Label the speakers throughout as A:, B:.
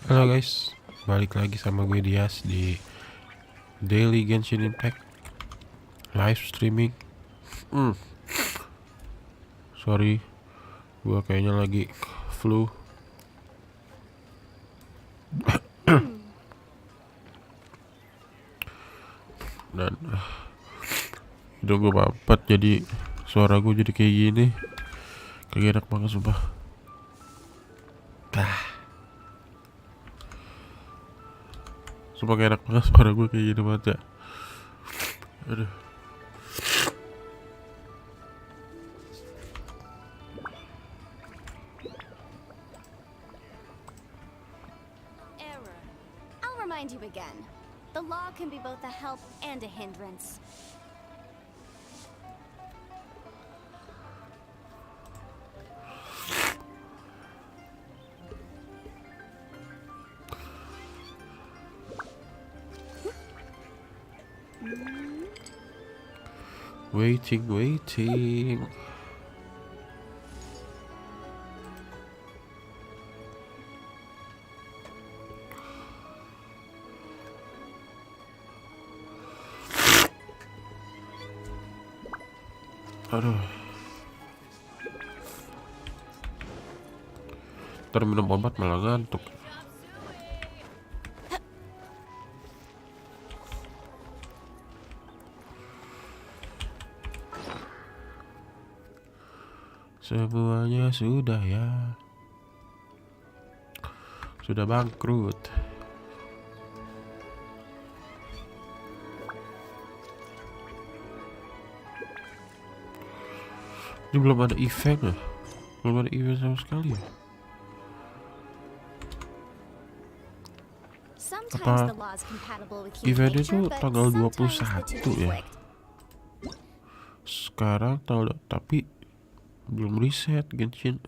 A: Halo guys, balik lagi sama gue Dias di Daily Genshin Impact live streaming. Sorry, gue kayaknya lagi flu. Dan hidung gue mampet, jadi suara gue jadi kayak gini. Kagak enak banget sumpah. Sumpah gak enak banget suara gue kayak gini banget ya. Aduh.
B: Error. I'll remind you again. The law can be both a help and a hindrance.
A: Waiting. Aduh. Ntar minum obat malah ngantuk. Semuanya sudah ya. Sudah bangkrut. Ini belum ada event ya? Belum ada event sama sekali ya? Apa event itu tanggal 21 ya? Sekarang tahu, tapi belum reset Genshin.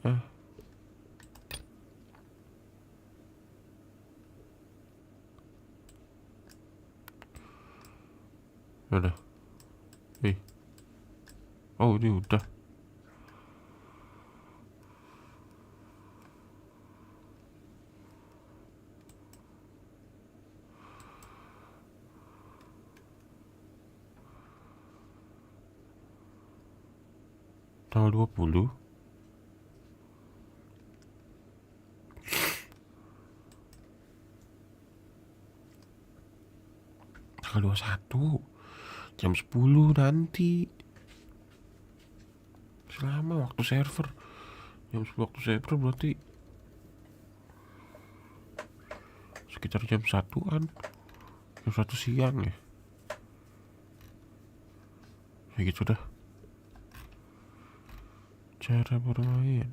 A: Mana? Oh ini udah. Tanggal 20. Tanggal 21 jam 10 nanti. Selama waktu server. Jam 10 waktu server berarti sekitar jam 1-an. Jam 1 siang ya. Ya gitu dah. Cara bermain.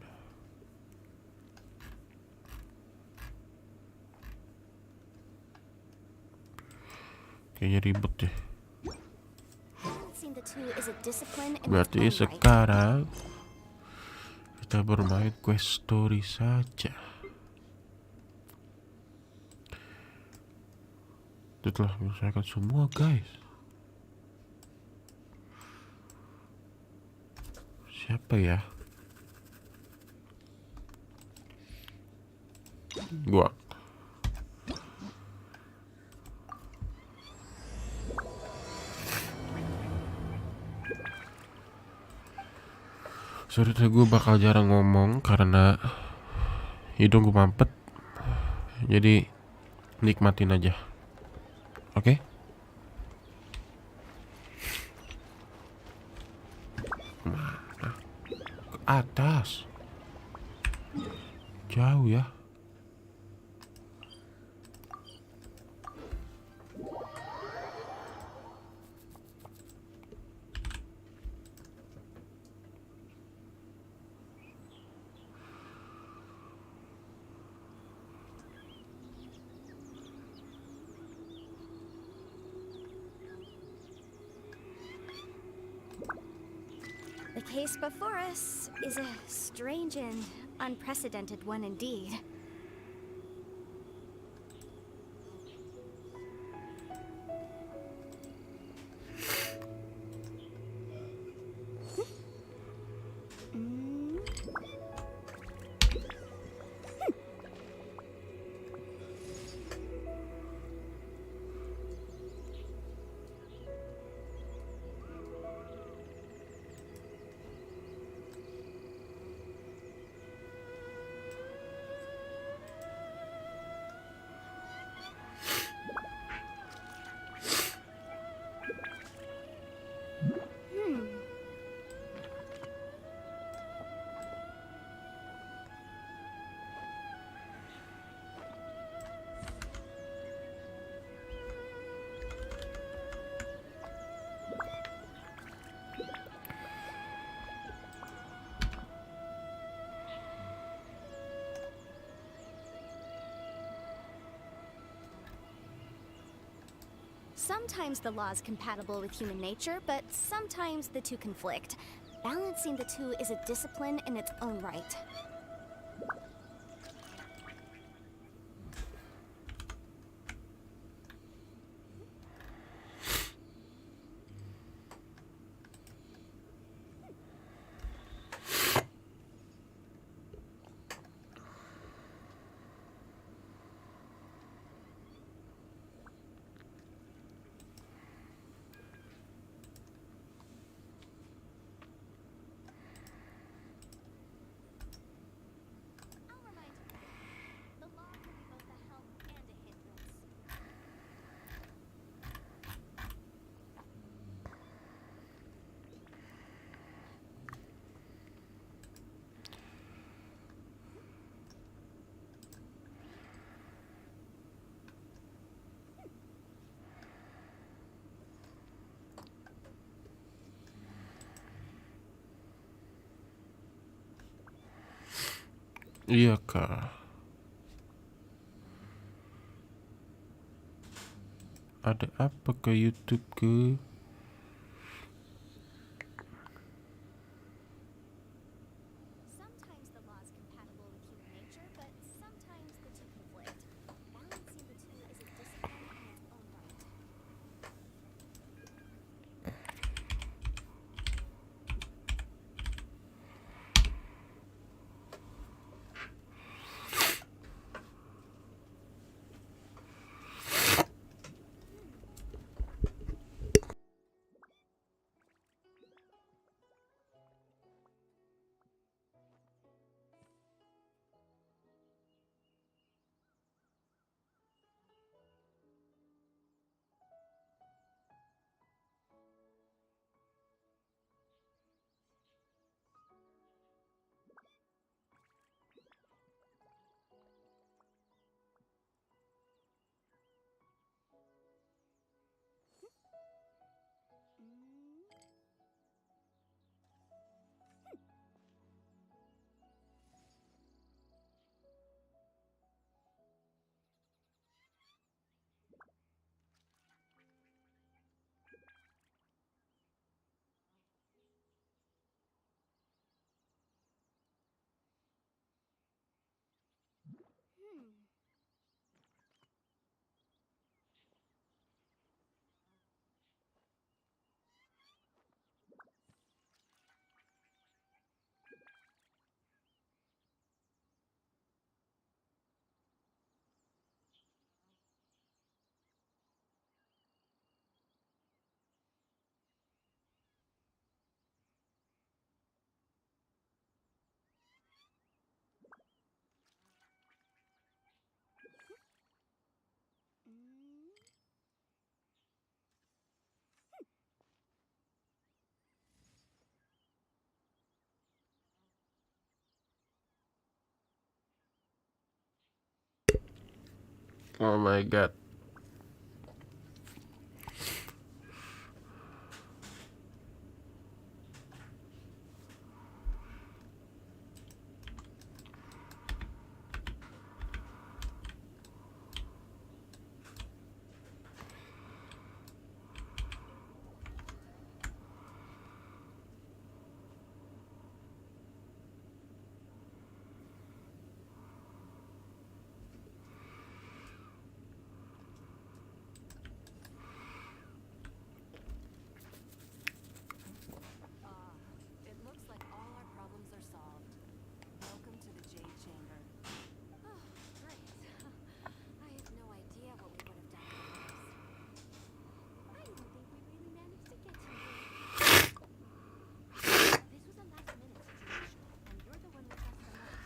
A: Kayaknya ribet deh. Berarti sekarang kita bermain quest story saja. Itu telah menyelesaikan semua guys. Siapa ya? Gua. Sorry deh, gue bakal jarang ngomong karena hidung gue mampet. Jadi nikmatin aja. Oke? Mana? Ke atas. Jauh ya.
B: The case before us is a strange and unprecedented one indeed. Sometimes the law is compatible with human nature, but sometimes the two conflict. Balancing the two is a discipline in its own right. I'll remind you, the law can be both a help and a hindrance.
A: Iya kak. Ada apa ke YouTube ke?
B: Sometimes the law is compatible with human nature, but sometimes the two conflict. Balancing the two is a discipline in its own right.
A: Oh my god.
C: It looks like all our problems are solved. Welcome to the Jade Chamber.
B: Oh, great. I have no idea what we would have done without this. I don't think we really managed to get you here. This was a last-minute situation, and you're the one who pressed the most.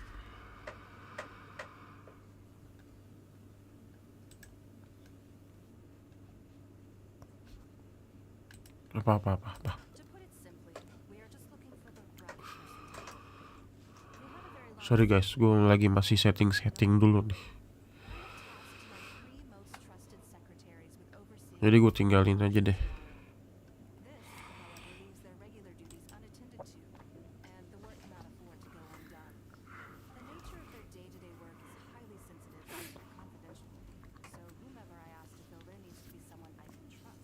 A: Apa.
C: To put it simply, we are just looking for the right person to take. We have a very long
A: Sorry guys, gue lagi masih setting dulu nih.
C: I have tasked my 3 most trusted secretaries with overseeing.
A: Jadi gue tinggalin aja deh.
C: This, however, leaves their regular duties unattended to, and the work cannot afford to go undone. The nature of their day-to-day work is highly sensitive and confidential, so whomever I ask to fill there needs to be someone I can trust.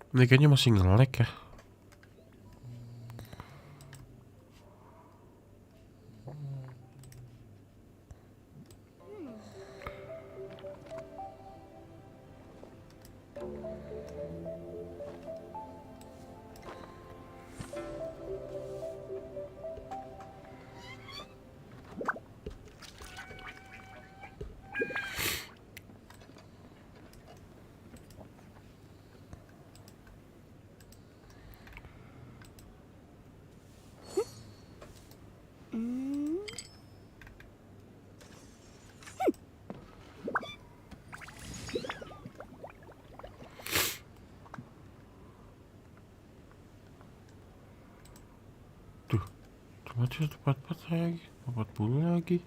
A: Ini kayaknya masih nge-lag ya. Tuh, tepat lagi, 40 lagi.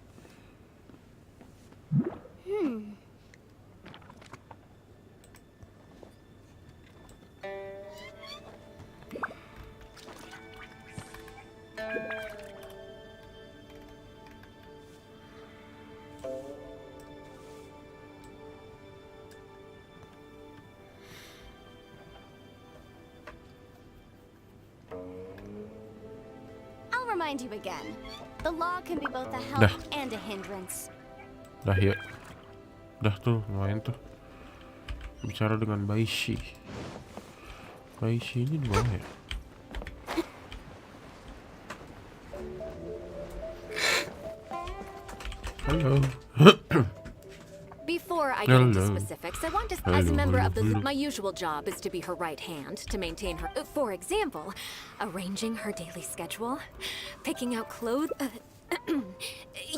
B: I'll remind you again. The law can be both a help
A: Dah.
B: and a hindrance.
A: Dah yuk. Dah tuh, lumayan tuh. Bicara dengan Baishi. Baishi ini di mana ya? Halo.
D: Before I get into
A: Hello.
D: specifics, I want to, as
A: Hello,
D: a member of
A: hello.
D: my usual job is to be her right hand, to maintain her, for example, arranging her daily schedule, picking out clothes.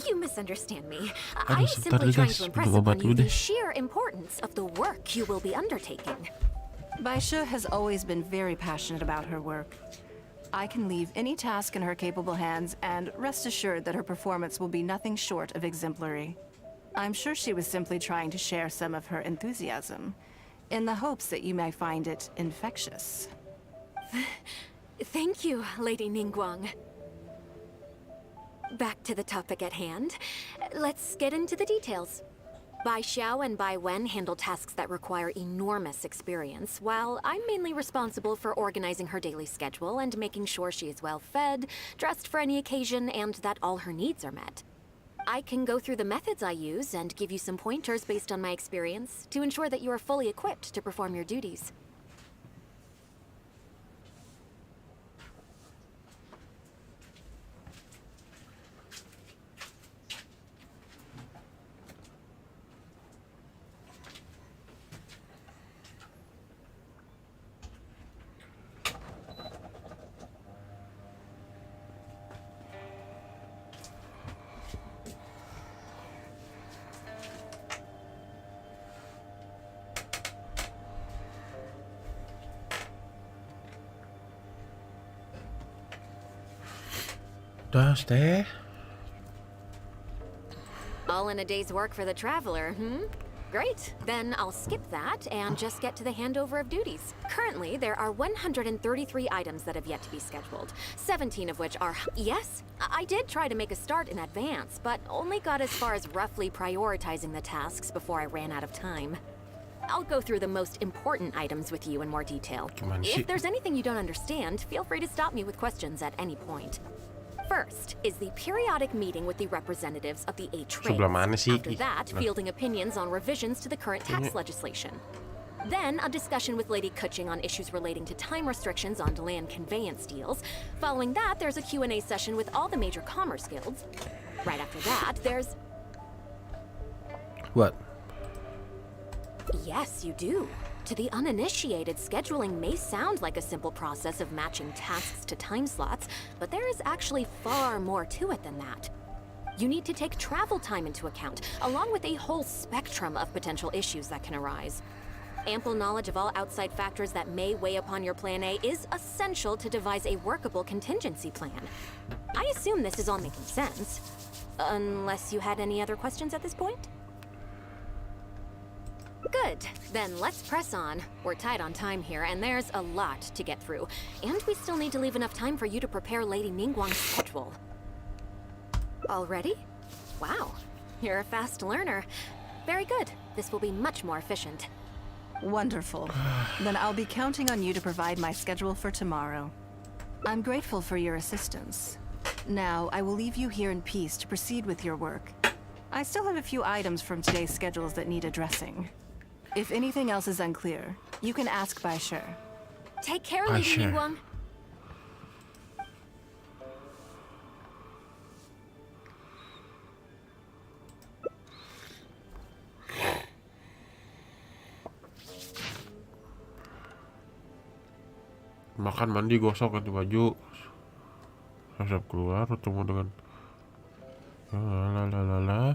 D: You misunderstand me. I'm
A: sebentar
D: simply
A: deh,
D: trying
A: guys.
D: to impress
A: Minum
D: upon
A: obat
D: you
A: dulu
D: the
A: deh.
D: sheer importance of the work you will be undertaking.
C: Baisha has always been very passionate about her work. I can leave any task in her capable hands and rest assured that her performance will be nothing short of exemplary. I'm sure she was simply trying to share some of her enthusiasm, in the hopes that you may find it infectious.
D: Thank you, Lady Ningguang. Back to the topic at hand. Let's get into the details. Bai Xiao and Bai Wen handle tasks that require enormous experience, while I'm mainly responsible for organizing her daily schedule and making sure she is well fed, dressed for any occasion, and that all her needs are met. I can go through the methods I use and give you some pointers based on my experience to ensure that you are fully equipped to perform your duties.
A: Dah, teh.
D: All in a day's work for the traveler, Great. Then I'll skip that and just get to the handover of duties. Currently, there are 133 items that have yet to be scheduled, 17 of which are... Yes, I did try to make a start in advance, but only got as far as roughly prioritizing the tasks before I ran out of time. I'll go through the most important items with you in more detail.
A: Gimana sih?
D: If there's anything you don't understand, feel free to stop me with questions at any point. First is the periodic meeting with the representatives of the eight trades.
A: Sebelah mana sih?
D: After that,
A: Nah.
D: fielding opinions on revisions to the current tax legislation. Then, a discussion with Lady Kuching on issues relating to time restrictions on land conveyance deals. Following that, there's a Q&A session with all the major commerce guilds. Right after that, there's...
A: What?
D: Yes, you do. To the uninitiated, scheduling may sound like a simple process of matching tasks to time slots, but there is actually far more to it than that. You need to take travel time into account, along with a whole spectrum of potential issues that can arise. Ample knowledge of all outside factors that may weigh upon your Plan A is essential to devise a workable contingency plan. I assume this is all making sense. Unless you had any other questions at this point? Good. Then let's press on. We're tight on time here, and there's a lot to get through. And we still need to leave enough time for you to prepare Lady Ningguang's schedule. Already? Wow. You're a fast learner. Very good. This will be much more efficient.
C: Wonderful. Then I'll be counting on you to provide my schedule for tomorrow. I'm grateful for your assistance. Now, I will leave you here in peace to proceed with your work. I still have a few items from today's schedules that need addressing. If anything else is unclear, you can ask Bai Shi.
D: Take care,
A: Bai
D: Lady
A: Shi.
D: Ningguang.
A: Makan, mandi, gosok, ganti baju, siap keluar, ketemu dengan lalalala.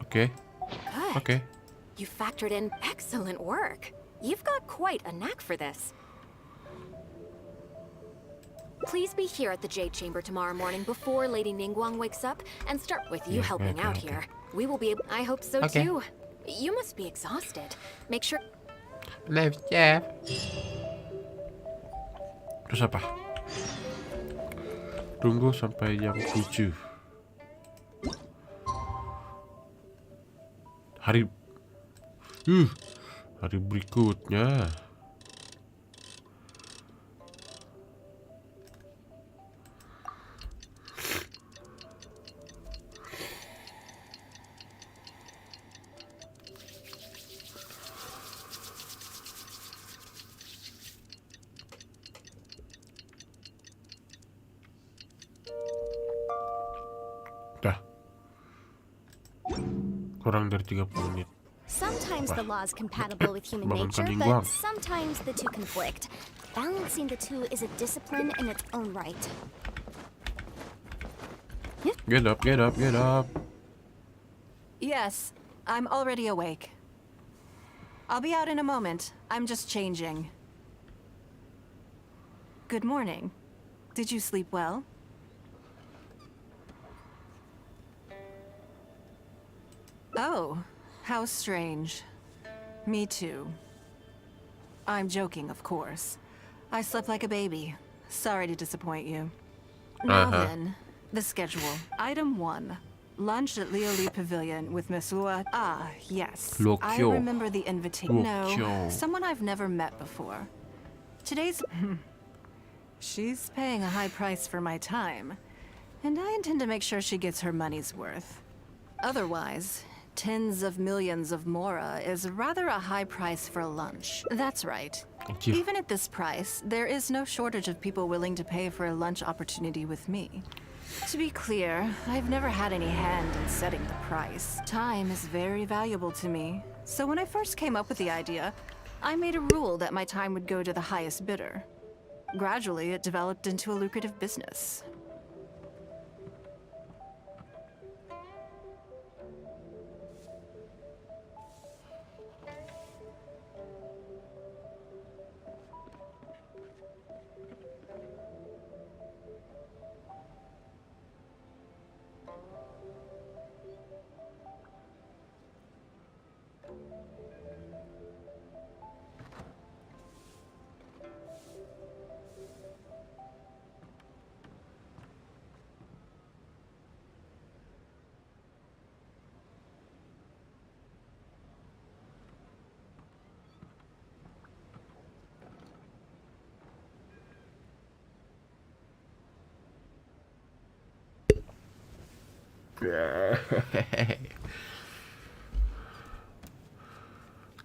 A: Oke.
D: Good.
A: Oke.
D: You factored in excellent work. You've got quite a knack for this. Please be here at the Jade Chamber tomorrow morning before Lady Ningguang wakes up and start with you
A: Yeah,
D: helping out
A: okay.
D: here. We will be able— I hope so
A: Okay.
D: too. You must be exhausted. Make sure—
A: Live chat. Terus apa? Tunggu sampai jam 7. Hari hari berikutnya. Dah. Kurang dari 30 menit.
B: Sometimes the law is compatible with human
A: Bangunkan
B: nature,
A: Ningguang.
B: but sometimes the two conflict. Balancing the two is a discipline in its own right.
A: Get up, get up, get up.
C: Yes, I'm already awake. I'll be out in a moment. I'm just changing. Good morning. Did you sleep well? Oh, how strange. Me too. I'm joking, of course. I slept like a baby. Sorry to disappoint you. Now then, the schedule. Item 1. Lunch at Lioli Pavilion with Miss Lua. Ah, yes. I
A: Lokyo.
C: remember the invitation. No,
A: Lokyo.
C: someone I've never met before. Today's... She's paying a high price for my time, and I intend to make sure she gets her money's worth. Otherwise, tens of millions of mora is rather a high price for lunch. That's right.
A: Thank you.
C: Even at this price, there is no shortage of people willing to pay for a lunch opportunity with me. To be clear, I've never had any hand in setting the price. Time is very valuable to me, so when I first came up with the idea, I made a rule that my time would go to the highest bidder. Gradually, it developed into a lucrative business.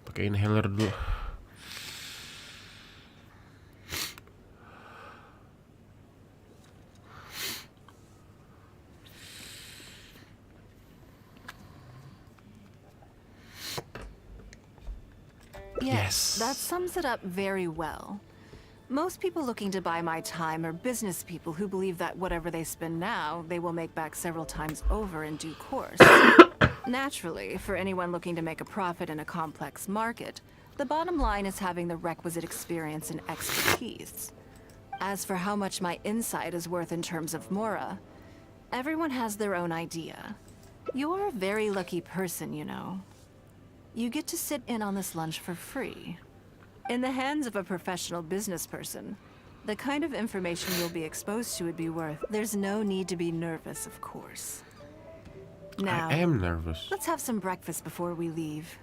A: Pakai inhaler dulu. Yes.
C: That sums it up very well. Most people looking to buy my time are business people who believe that whatever they spend now, they will make back several times over in due course. Naturally, for anyone looking to make a profit in a complex market, the bottom line is having the requisite experience and expertise. As for how much my insight is worth in terms of mora, everyone has their own idea. You're a very lucky person, you know. You get to sit in on this lunch for free. In the hands of a professional business person, The kind of information you'll be exposed to would be worth. There's no need to be nervous, of course. Now,
A: I am nervous.
C: let's have some breakfast before we leave.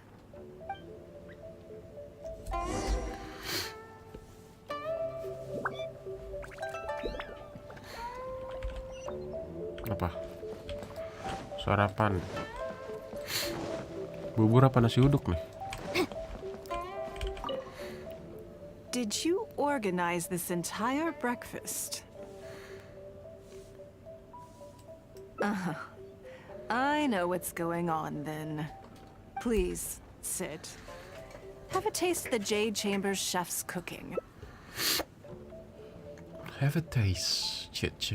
A: Apa? Sarapan. Bubur apa nasi uduk nih?
C: Did you organize this entire breakfast? I know what's going on then. Please, sit. Have a taste of the Jade Chambers chef's cooking.
A: Have a taste.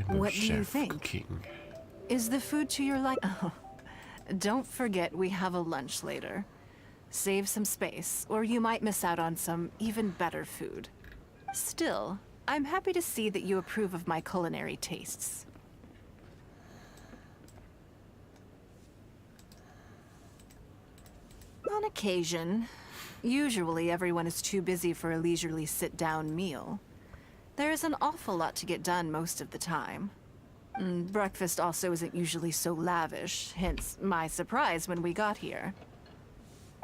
C: What do you think?
A: Cooking.
C: Is the food to your like? Oh, don't forget we have a lunch later. Save some space, or you might miss out on some even better food. Still, I'm happy to see that you approve of my culinary tastes. On occasion. Usually everyone is too busy for a leisurely sit-down meal. There is an awful lot to get done most of the time. Breakfast also isn't usually so lavish, hence my surprise when we got here.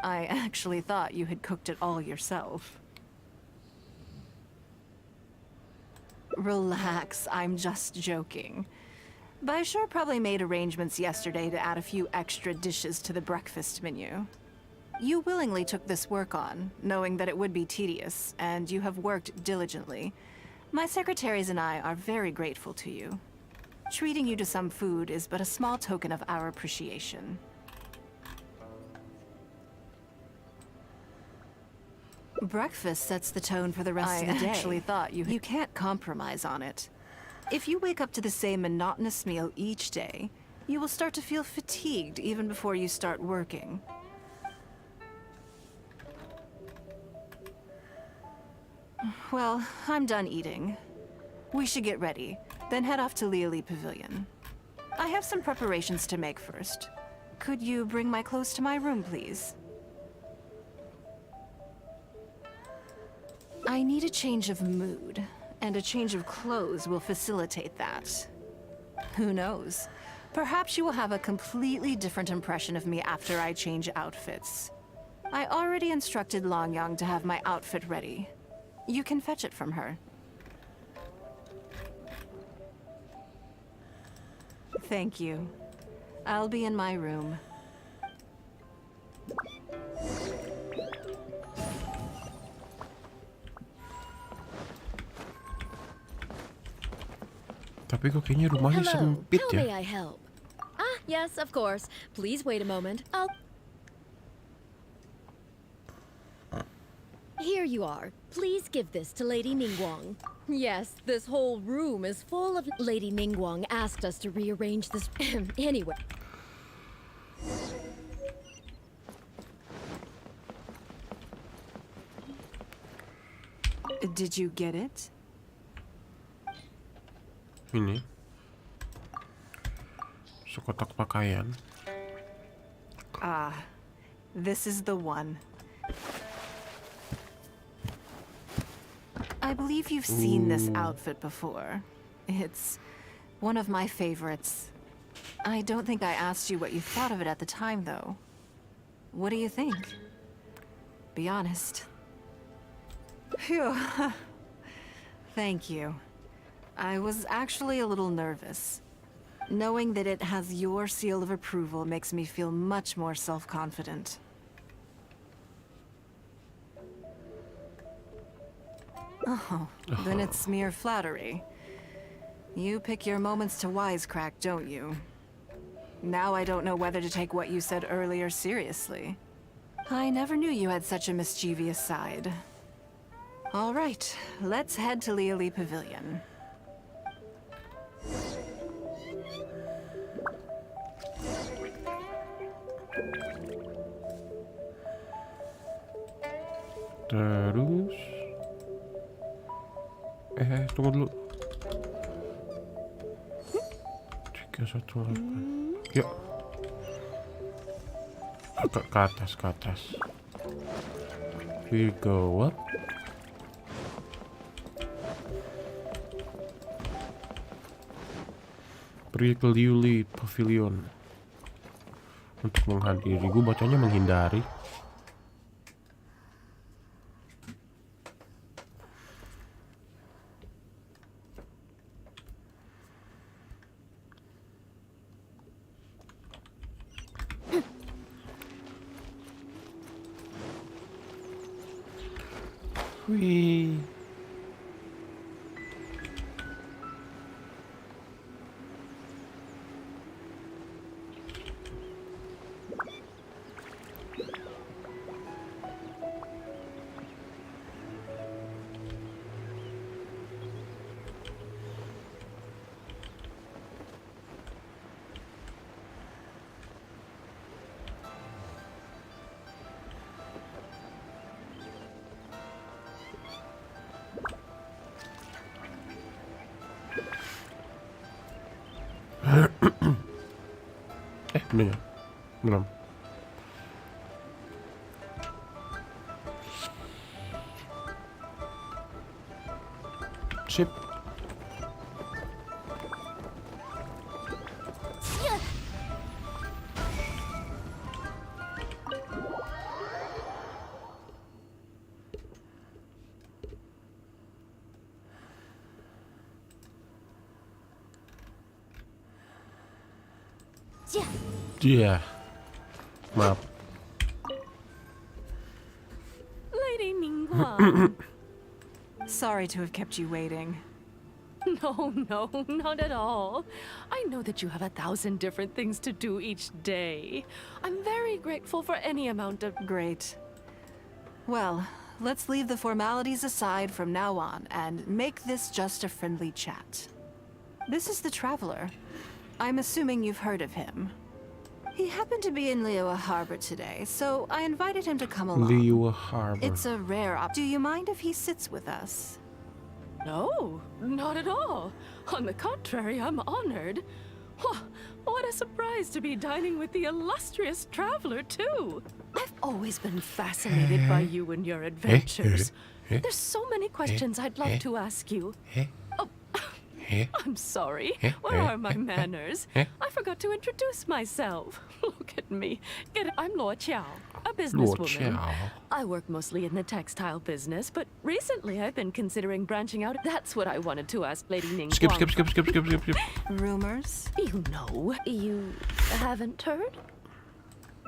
C: I actually thought you had cooked it all yourself. Relax, I'm just joking. Baishar probably made arrangements yesterday to add a few extra dishes to the breakfast menu. You willingly took this work on, knowing that it would be tedious, and you have worked diligently. My secretaries and I are very grateful to you. Treating you to some food is but a small token of our appreciation. Breakfast sets the tone for the rest of the day. I actually thought you can't compromise on it. If you wake up to the same monotonous meal each day, you will start to feel fatigued even before you start working. Well, I'm done eating. We should get ready, then head off to Liali Pavilion. I have some preparations to make first. Could you bring my clothes to my room, please? I need a change of mood, and a change of clothes will facilitate that. Who knows? Perhaps you will have a completely different impression of me after I change outfits. I already instructed Longyang to have my outfit ready. You can fetch it from her. Thank you. I'll be in my room.
A: Tapi kok kayaknya rumahnya
D: Hello,
A: sempit
D: how
A: ya?
D: may I help? Ah, yes, of course. Please wait a moment. Here you are. Please give this to Lady Ningguang. Yes, this whole room is full of... Lady Ningguang asked us to rearrange this... Anyway.
C: Did you get it?
A: Ini sekotak pakaian.
C: Ah, this is the one. I believe you've seen this outfit before. It's one of my favorites. I don't think I asked you what you thought of it at the time, though. What do you think? Be honest. Phew. Thank you. I was actually a little nervous. Knowing that it has your seal of approval makes me feel much more self-confident. Oh, then it's mere flattery. You pick your moments to wisecrack, don't you? Now I don't know whether to take what you said earlier seriously. I never knew you had such a mischievous side. All right, let's head to Liali Pavilion.
A: Terus tunggu dulu. 318. Yuk. Ke atas, ke atas. We go up. Pergi ke Liuli Pavilion untuk menghadiri. Gue bacanya menghindari. Wih. Belum ya? Belum. Sip. Iya. Maaf.
C: Lady Ningguang. Sorry to have kept you waiting.
E: No, no, not at all. I know that you have 1,000 different things to do each day. I'm very grateful for any amount of...
C: Great. Well, let's leave the formalities aside from now on and make this just a friendly chat. This is the Traveler. I'm assuming you've heard of him. He happened to be in Liyue Harbor today, so I invited him to come along.
A: Liyue Harbor.
C: It's a rare Do you mind if he sits with us?
E: No, not at all. On the contrary, I'm honored. What a surprise to be dining with the illustrious Traveler, too. I've always been fascinated by you and your adventures. There's so many questions I'd love to ask you. I'm sorry. Where are my manners? I forgot to introduce myself. Look at me. I'm Luo Qiao, a businesswoman. I work mostly in the textile business, but recently I've been considering branching out. That's what I wanted to ask Lady Ning.
A: Skip.
C: Rumors?
E: You know, you haven't heard?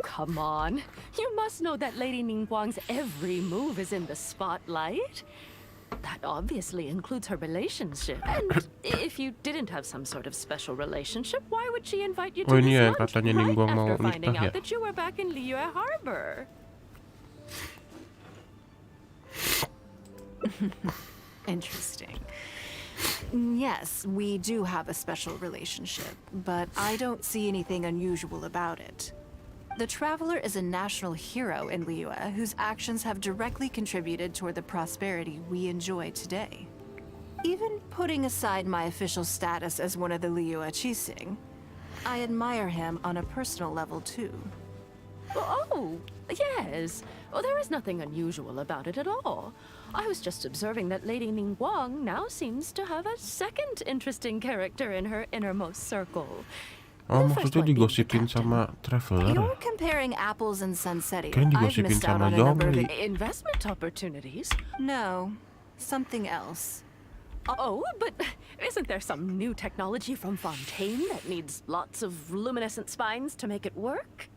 E: Come on. You must know that Lady Ningguang's every move is in the spotlight. That obviously includes her relationship. And if you didn't have some sort of special relationship, why would she invite you to
A: ini ya,
E: this lunch
A: katanya
E: right
A: Ningguang mau
E: after finding
A: nikah ya?
E: out that you were back in Liyue Harbor?
C: Interesting. Yes, we do have a special relationship, but I don't see anything unusual about it. The Traveler is a national hero in Liyue whose actions have directly contributed toward the prosperity we enjoy today. Even putting aside my official status as one of the Liyue Qixing, I admire him on a personal level too.
E: Oh, yes. Well, there is nothing unusual about it at all. I was just observing that Lady Ningguang now seems to have a second interesting character in her innermost circle.
A: Oh, maksudnya digosipin sama Traveler.
C: You're comparing apples and sunsettia.
A: Kayaknya
C: I've
A: digosipin
C: missed out
A: sama
C: on a number of
A: Zhongli.
E: Investment opportunities?
C: No, something else.
E: Oh, but isn't there some new technology from Fontaine that needs lots of luminescent spines to make it work?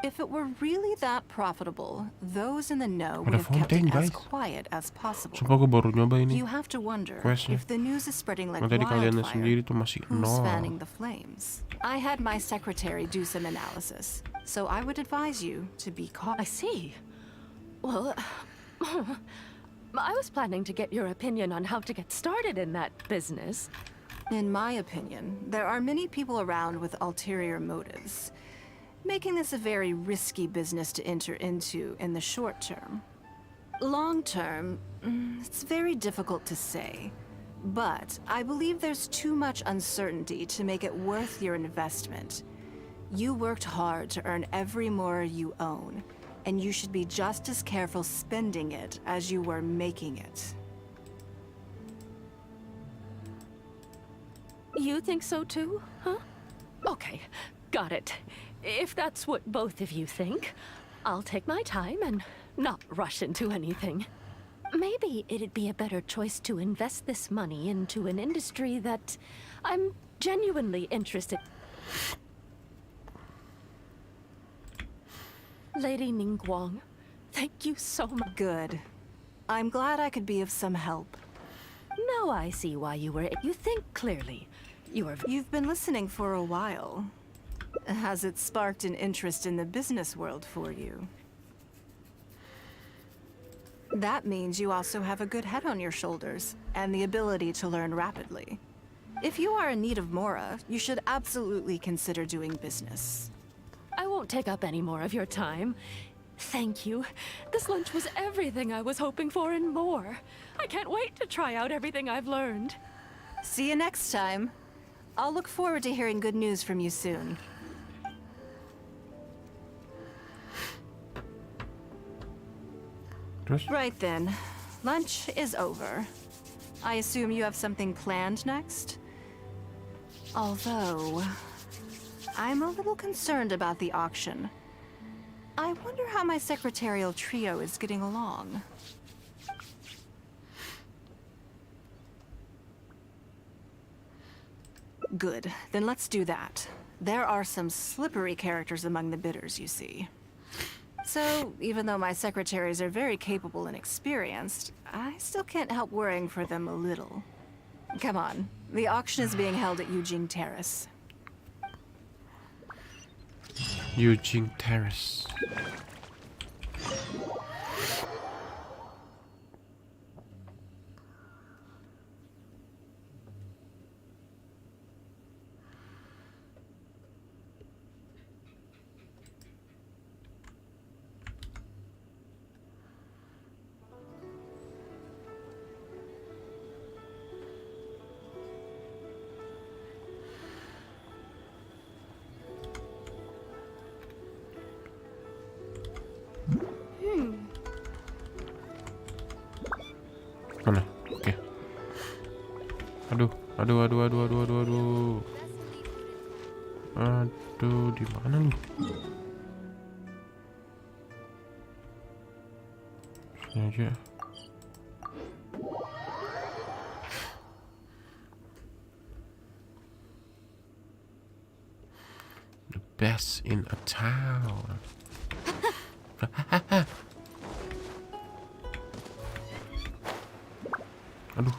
C: If it were really that profitable, those in the know would
A: Ada
C: have kept it
A: Fontaine,
C: as
A: guys.
C: quiet as possible.
A: Sumpah gue baru nyoba ini.
C: You have to wonder
A: Questnya.
C: if the news is spreading like
A: Yang tadi kalian
C: wildfire.
A: sendiri tuh masih
C: Who's
A: nol.
C: fanning the flames? I had my secretary do some analysis, so I would advise you to be
E: I
C: cautious.
E: see. Well, I was planning to get your opinion on how to get started in that business.
C: In my opinion, there are many people around with ulterior motives, making this a very risky business to enter into in the short term. Long term, it's very difficult to say, but I believe there's too much uncertainty to make it worth your investment. You worked hard to earn every more you own, and you should be just as careful spending it as you were making it.
E: You think so too, huh? Okay, got it. If that's what both of you think, I'll take my time and not rush into anything. Maybe it'd be a better choice to invest this money into an industry that I'm genuinely interested. Lady Ningguang, thank you so much.
C: Good. I'm glad I could be of some help.
E: Now I see why you were. You think clearly.
C: You've been listening for a while. Has it sparked an interest in the business world for you? That means you also have a good head on your shoulders and the ability to learn rapidly. If you are in need of Mora, you should absolutely consider doing business.
E: I won't take up any more of your time. Thank you. This lunch was everything I was hoping for and more. I can't wait to try out everything I've learned.
C: See you next time. I'll look forward to hearing good news from you soon.
A: Terus?
C: Right then. Lunch is over. I assume you have something planned next? Although, I'm a little concerned about the auction. I wonder how my secretarial trio is getting along. Good, then let's do that. There are some slippery characters among the bidders, you see. So, even though my secretaries are very capable and experienced, I still can't help worrying for them a little. Come on, the auction is being held at Eugene Terrace.
A: Eugene Terrace. Mana? Oke. Aduh, aduh, aduh, aduh, aduh, aduh, aduh. Aduh, di mana lu? Sini aja. The best in a town. Aduh.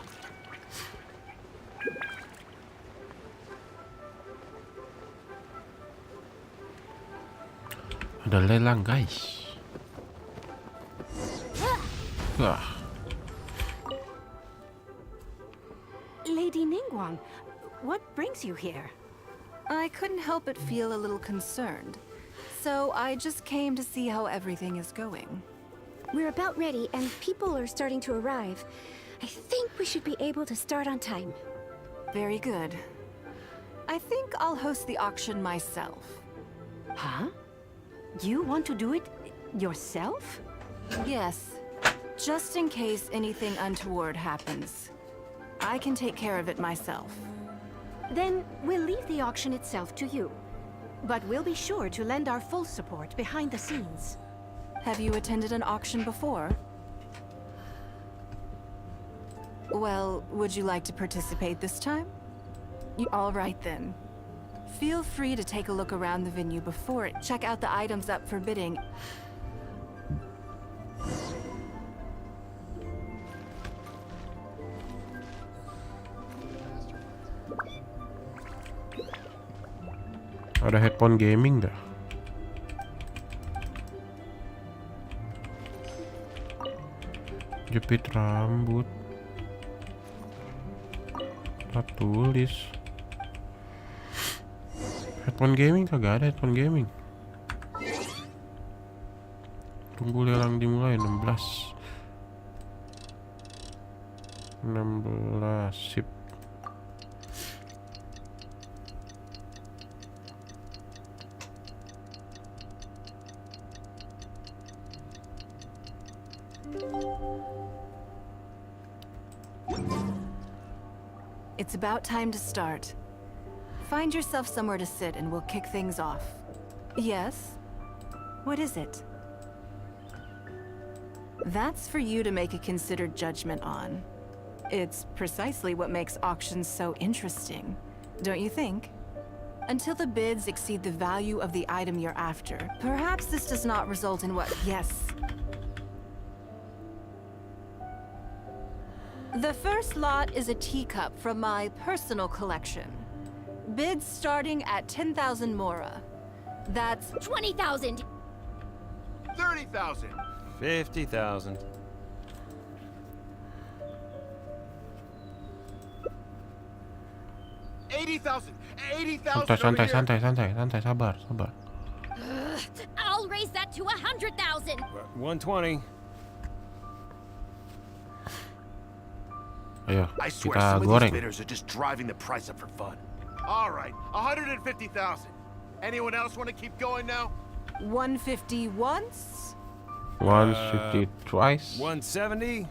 A: Ada lelang, guys. Wah.
F: Lady Ningguang, what brings you here?
C: I couldn't help but feel a little concerned. So I just came to see how everything is going.
F: We're about ready and people are starting to arrive. I think we should be able to start on time.
C: Very good. I think I'll host the auction myself.
F: Huh? You want to do it yourself?
C: Yes, just in case anything untoward happens. I can take care of it myself.
F: Then we'll leave the auction itself to you. But we'll be sure to lend our full support behind the scenes.
C: Have you attended an auction before? Well, would you like to participate this time? All right then. Feel free to take a look around the venue before it. Check out the items up for bidding.
A: Ada headphone gaming dah. Jepit rambut. Plat tulis. Headphone gaming kagak ada headphone gaming. Tunggu lelang dimulai 16. 16 sip.
C: It's about time to start. Find yourself somewhere to sit and we'll kick things off. Yes? What is it? That's for you to make a considered judgment on. It's precisely what makes auctions so interesting, don't you think? Until the bids exceed the value of the item you're after. Perhaps this does not result in what... Yes. The first lot is a teacup from my personal collection. Bids starting at 10,000 mora. That's
B: 20,000!
G: 30,000.
H: 50,000.
A: Santai, sabar.
B: I'll raise that to 100,000!
H: 120.
A: Ayo,
G: I swear
A: kita
G: some of these
A: goreng.
G: bidders are just driving the price up for fun. All right, 150,000. Anyone else want to keep going now?
C: 150 once?
A: 150 twice.
H: 170.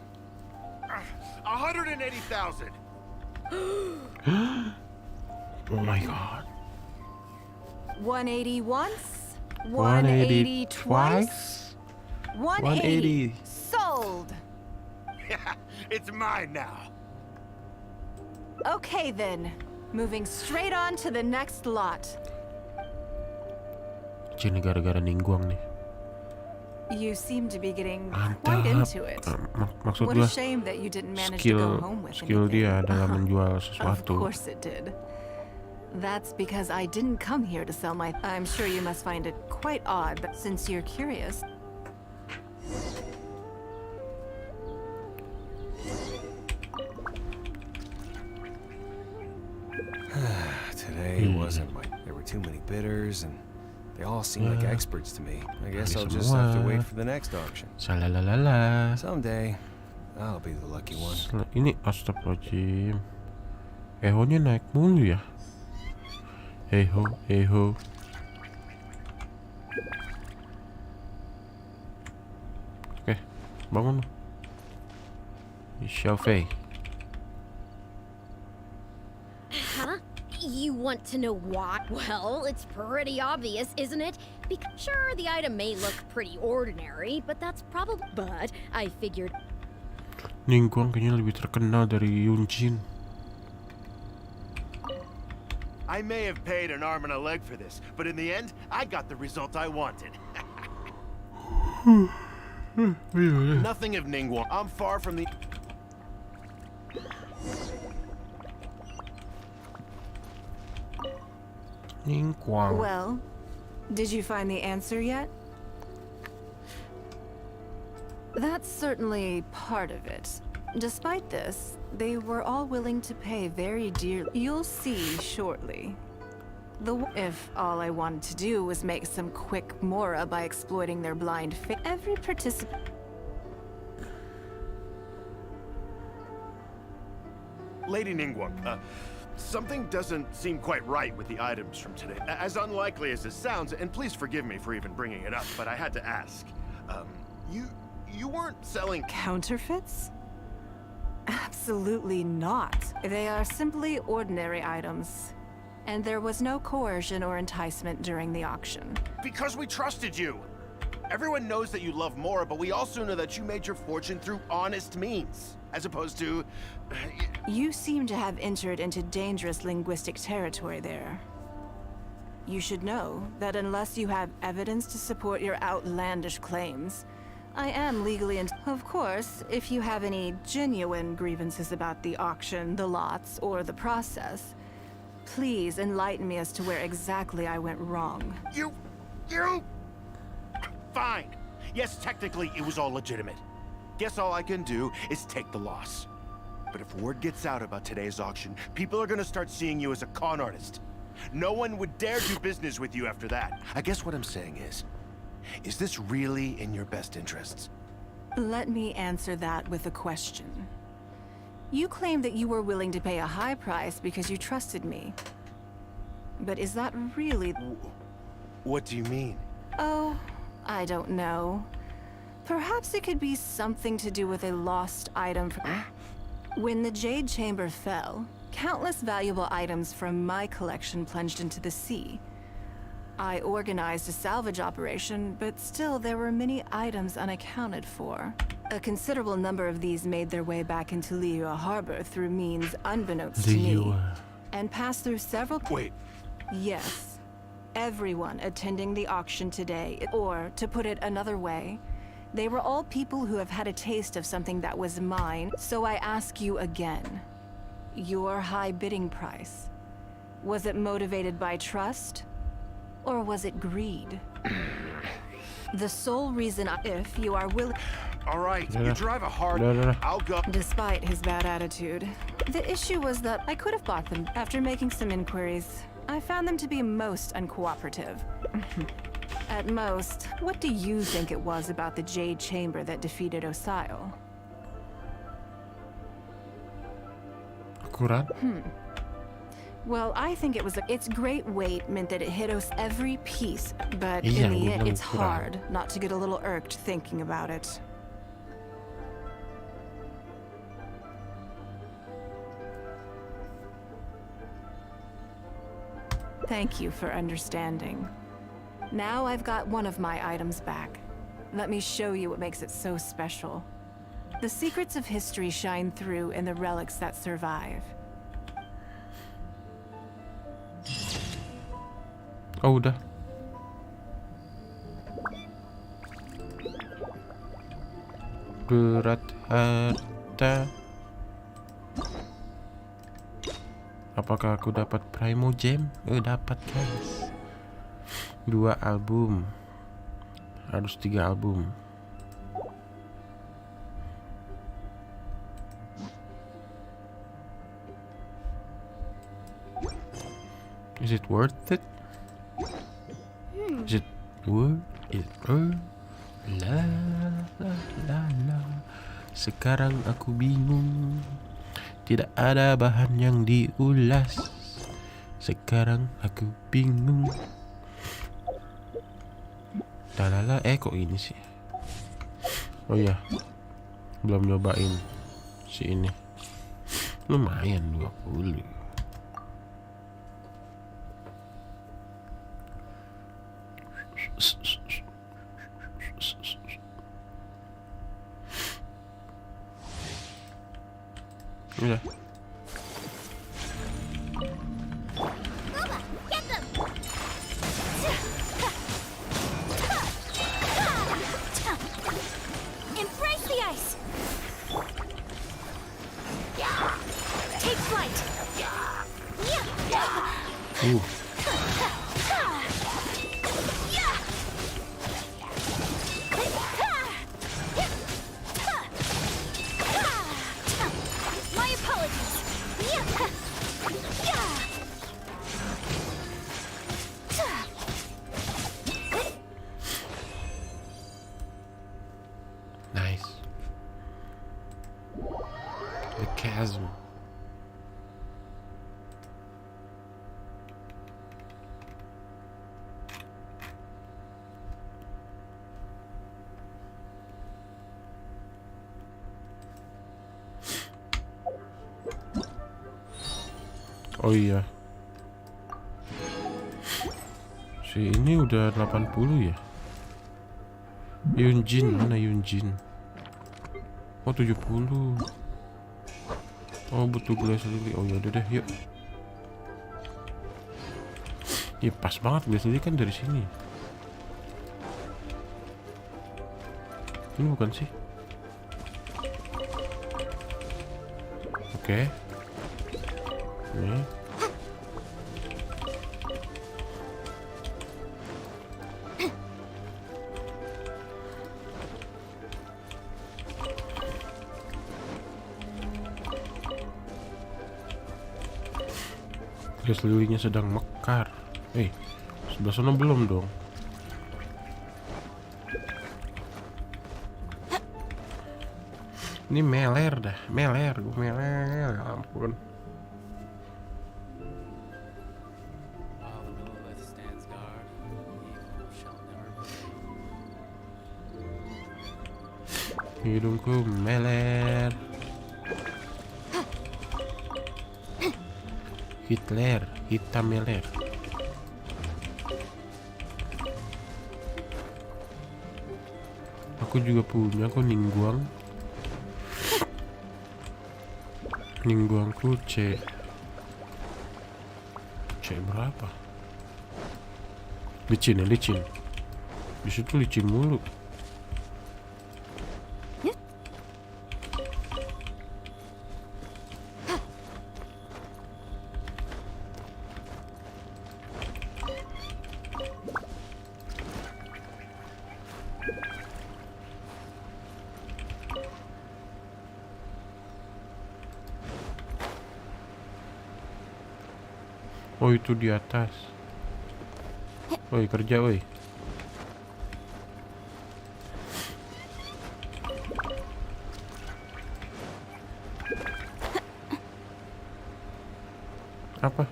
G: 180,000.
A: Oh my god.
C: 180 once?
A: 180
C: twice? 180.
A: 180.
C: Sold!
G: Yeah, it's mine now.
C: Okay then. Moving straight on to the next lot.
A: Ini gara-gara ningguang nih.
C: You seem to be getting
A: Mantap.
C: quite into it.
A: Maksud
C: What
A: gua
C: a shame that you didn't manage to go home with
A: skill
C: anything.
A: dia dalam menjual
C: Of
A: sesuatu.
C: course it did. That's because I didn't come here to sell my... I'm sure you must find it quite odd, but since you're curious...
H: Today wasn't like there were too many bidders and they all seem like experts to me. I guess
A: Kali
H: I'll just have to
A: semua.
H: wait for the next auction.
A: Salalalala.
H: Someday, I'll be the lucky one.
A: Ini astagfirullahaladzim. Eho-nya naik mulu ya. Eho. Oke, bangun. Xiaofei.
B: Huh? You want to know why? Well, it's pretty obvious, isn't it? Because sure, the item may look pretty ordinary, but that's probably... But I figured...
A: Ningguang kayaknya lebih terkenal dari Yunjin.
G: I may have paid an arm and a leg for this, but in the end, I got the result I wanted. Nothing of Ningguang. I'm far from the...
A: Ningguang.
C: Well, did you find the answer yet? That's certainly part of it. Despite this, they were all willing to pay very dear. You'll see shortly. If all I wanted to do was make some quick mora by exploiting their blind faith, every participant...
G: Lady Ningguang, something doesn't seem quite right with the items from today. As unlikely as this sounds, and please forgive me for even bringing it up, but I had to ask. You weren't selling...
C: Counterfeits? Absolutely not. They are simply ordinary items. And there was no coercion or enticement during the auction.
G: Because we trusted you. Everyone knows that you love Mora, but we also know that you made your fortune through honest means, as opposed to...
C: You seem to have entered into dangerous linguistic territory there. You should know that unless you have evidence to support your outlandish claims, I am legally Of course, if you have any genuine grievances about the auction, the lots, or the process, please enlighten me as to where exactly I went wrong.
G: You... Fine. Yes, technically it was all legitimate. Guess all I can do is take the loss. But if word gets out about today's auction, people are gonna start seeing you as a con artist. No one would dare do business with you after that. I guess what I'm saying is this really in your best interests?
C: Let me answer that with a question. You claim that you were willing to pay a high price because you trusted me. But is that really...
G: What do you mean?
C: Oh, I don't know. Perhaps it could be something to do with a lost item from... When the Jade Chamber fell, Countless valuable items from my collection plunged into the sea. I organized a salvage operation, but still there were many items unaccounted for. A considerable number of these made their way back into Liyue Harbor through means unbeknownst to me, and passed through several...
G: Wait,
C: Yes. Everyone attending the auction today, or to put it another way, they were all people who have had a taste of something that was mine, so I ask you again. Your high bidding price, was it motivated by trust, or was it greed? The sole reason if you are willing...
G: all right, you drive a hard...
A: No.
G: I'll go...
C: Despite his bad attitude, the issue was that I could have bought them. After making some inquiries, I found them to be most uncooperative. At most, what do you think it was about the Jade Chamber that defeated Osile?
A: Akurat.
C: Well, I think it was its great weight meant that it hit us every piece, but
A: Iya,
C: in the
A: gua
C: end,
A: bilang
C: it's
A: kurang.
C: hard not to get a little irked thinking about it. Thank you for understanding. Now I've got one of my items back. Let me show you what makes it so special. The secrets of history shine through in the relics that survive.
A: Oh, udah. Berat harta. Apakah aku dapat Primo Gem? Dapat, guys. 2 album. Harus 3 album. Is it worth it? Is it worth it? La la la la. Sekarang aku bingung. Tidak ada bahan yang diulas. Sekarang aku bingung. Dalala, kok ini sih? Oh iya, belum nyobain si ini. Lumayan 20. Udah.
B: Get them! Embrace the ice! Take flight! My apologies!
A: Nice. The chasm. Oh iya. Si ini udah 80 ya. Yunjin, mana Yunjin? Oh 70. Oh butuh gelas lili. Oh yaudah deh, yuk. Ya pas banget gelas lili kan dari sini. Ini bukan sih? Oke. Ini. Gas lilinnya sedang mekar. Sebelah sana belum dong. Ini meler dah, gue meler, ya ampun. Hidungku meler. Hitler, hitam meler. Aku juga punya kok ningguang. Ningguangku C berapa? Licin ya, licin. Di situ licin mulu. Oh itu di atas. Woi kerja woi. Apa?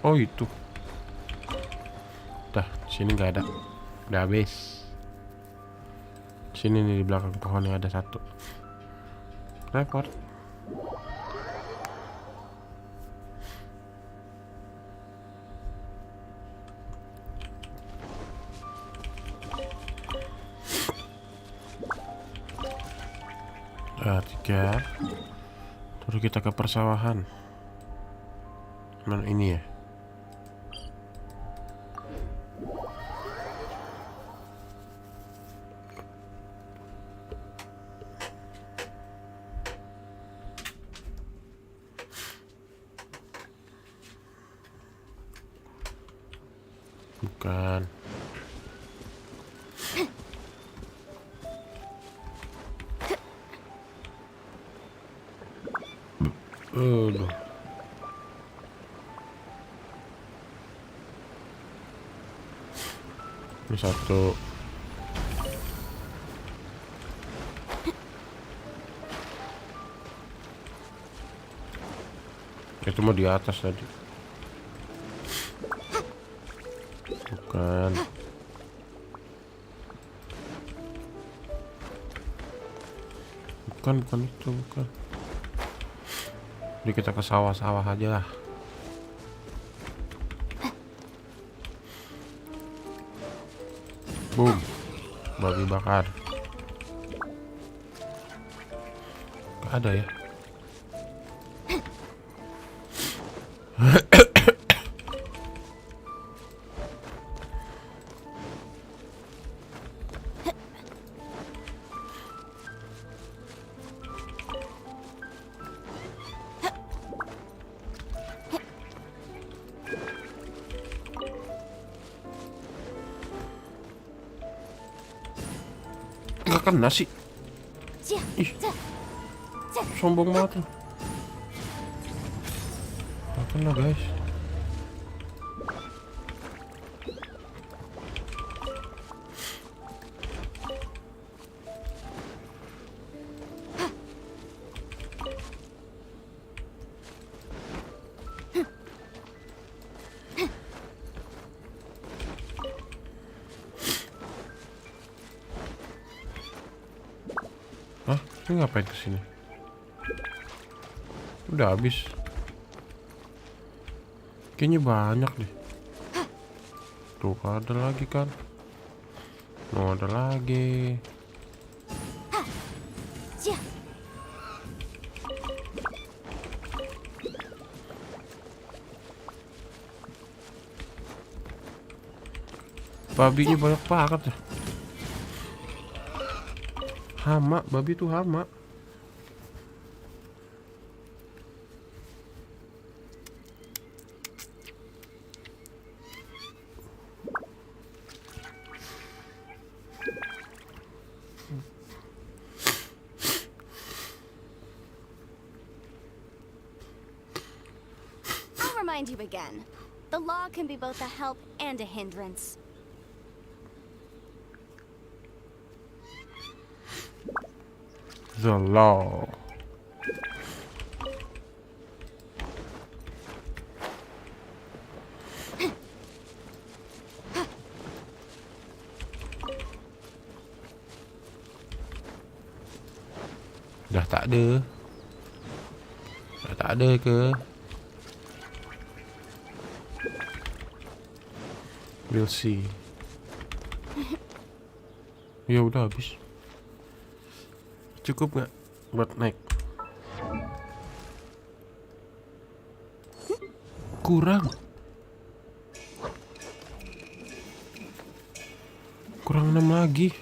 A: Oh itu. Dah sini nggak ada. Udah habis. Sini nih di belakang pohon yang ada satu. Repot. Tiga. Terus kita ke persawahan. Mana ini ya? Bukan. Aduh. Ini satu. Itu mau di atas tadi. Bukan. Bukan itu, bukan. Jadi kita ke sawah-sawah aja lah. Boom. Babi bakar. Gak ada ya. Gak kena sih. Ih, sombong banget loh. Gak kena guys. Hah? Ini ngapain kesini? Udah habis. Kayaknya banyak deh. Tuh ada lagi kan. Oh ada lagi. Babinya banyak banget ya. Hama, babi tuh hama.
I: I'll remind you again. The law can be both a help and a hindrance.
A: The law. Dah tak ada. Dah tak ada ke? We'll see. Ya udah habis. Cukup nggak buat naik? Kurang 6 lagi.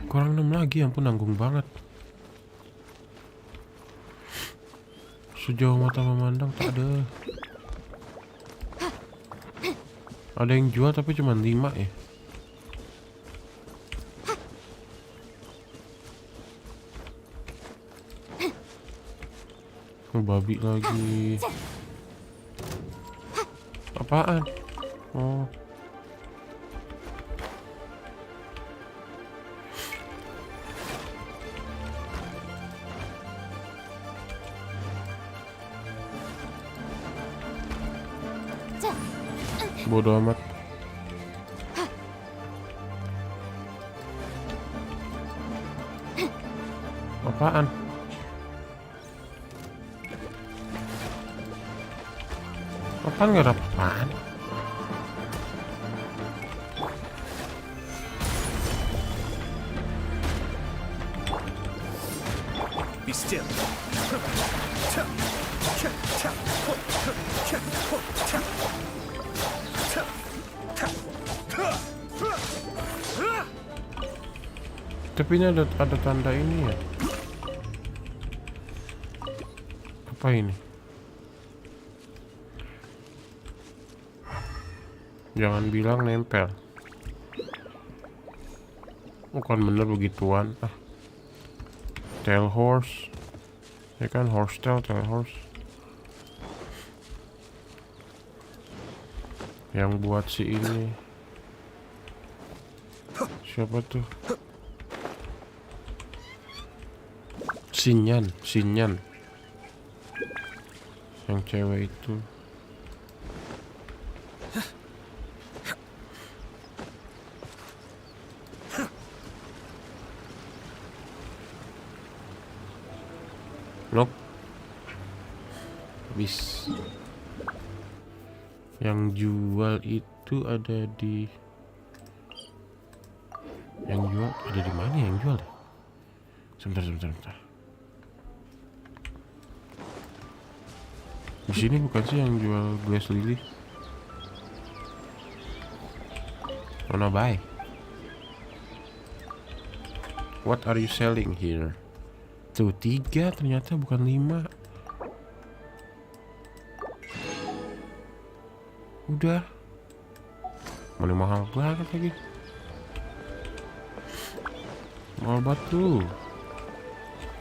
A: Kurang 6 lagi, ampun nanggung banget. Sejauh mata memandang tak ada. Ada yang jual tapi cuma 5 ya. Oh, babi lagi. Apaan? Oh. Bodoh amat. Apaan? Apaan, gak ada apaan?
G: Be still.
A: Tapi ini ada tanda ini ya. Apa ini? Jangan bilang nempel. Bukan bener begituan. Tail horse. Ya kan, horse tail horse. Yang buat si ini. Siapa tuh? Sinyan. Yang cewek itu. Nope. Habis. Yang jual itu ada di. Yang jual ada di mana yang jual? Sebentar. Di sini bukan sih yang jual glass lily? Wanna buy? What are you selling here? Tuh 3 ternyata bukan 5. Udah. Mana mahal banget lagi. Mahal banget tuh.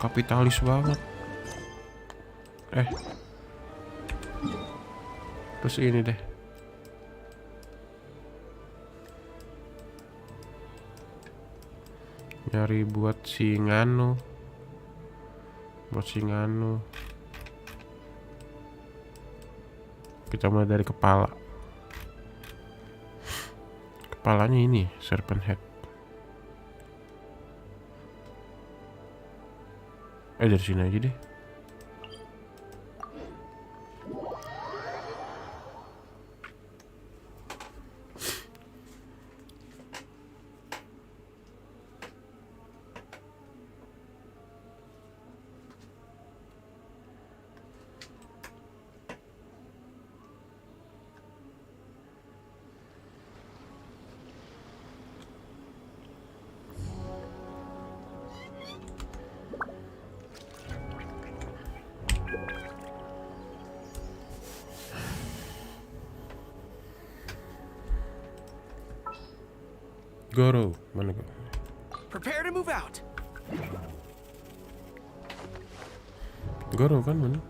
A: Kapitalis banget. Terus ini deh. Nyari buat si nganu. Kita mulai dari kepala. Kepalanya ini serpent head. Dari sini aja deh. Goro, mana Goro?
H: Prepare to move out.
A: Goro kan mana?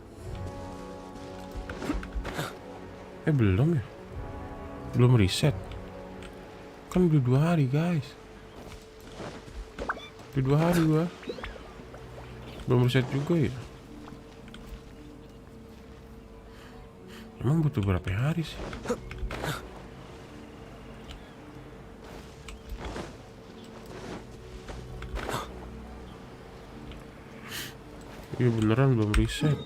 A: Belum ya? Belum reset. Kan udah 2 hari guys. Udah 2 hari gua. Belum reset juga ya? Emang butuh berapa hari sih? Iya beneran belum reset.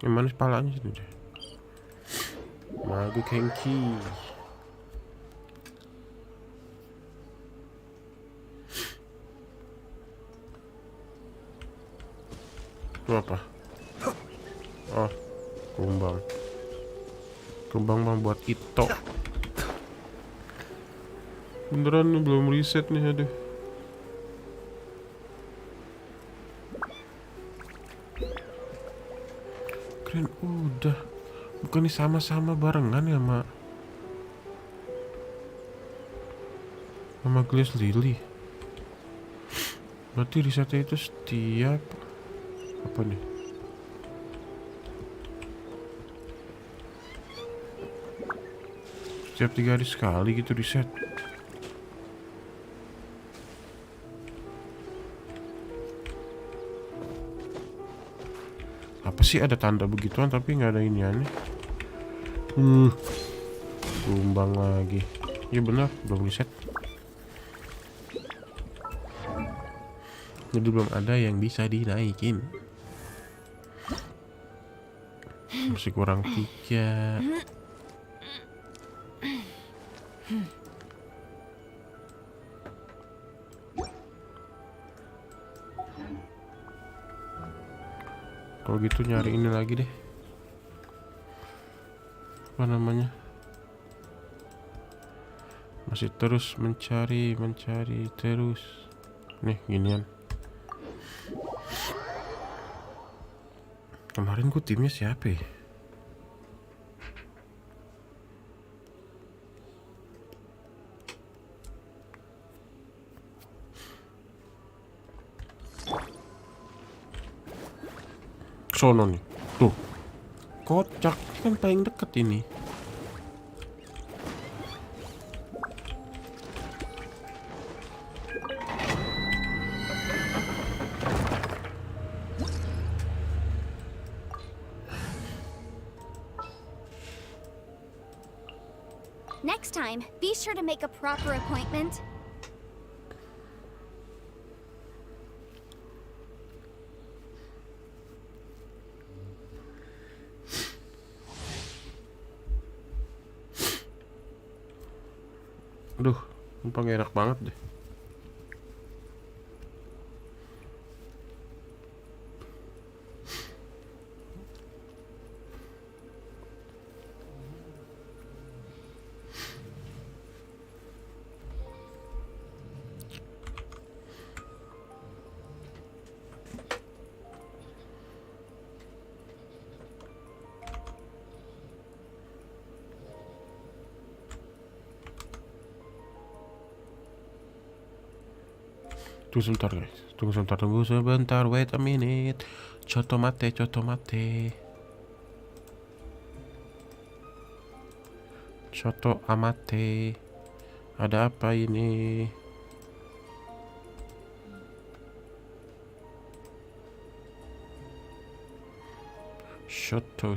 A: Yang mana kepalanya situ deh. Magu Kenki. Itu apa? Oh, kumbang. Kumbang mah buat Ito. Beneran nih, belum reset nih, aduh. Keren, udah. Bukan nih sama-sama barengan ya, Mak? Sama Glass Lily. Berarti risetnya itu setiap apa nih? Setiap 3 hari sekali gitu riset. Apa sih ada tanda begituan tapi nggak ada iniannya? Kumbang lagi. Ya benar, belum riset. Jadi belum ada yang bisa dinaikin. Masih kurang 3. Kalau gitu nyari ini lagi deh. Apa namanya? Masih terus mencari terus. Nih ginian. Kemarin gue timnya siapa ya? Sono nih. Tuh. Kocak kan paling deket ini.
I: Next time, be sure to make a proper appointment.
A: Aduh, numpang enak banget deh. Tunggu sebentar guys, tunggu sebentar, wait a minute. Coto mate. Coto amate. Ada apa ini? Shoto.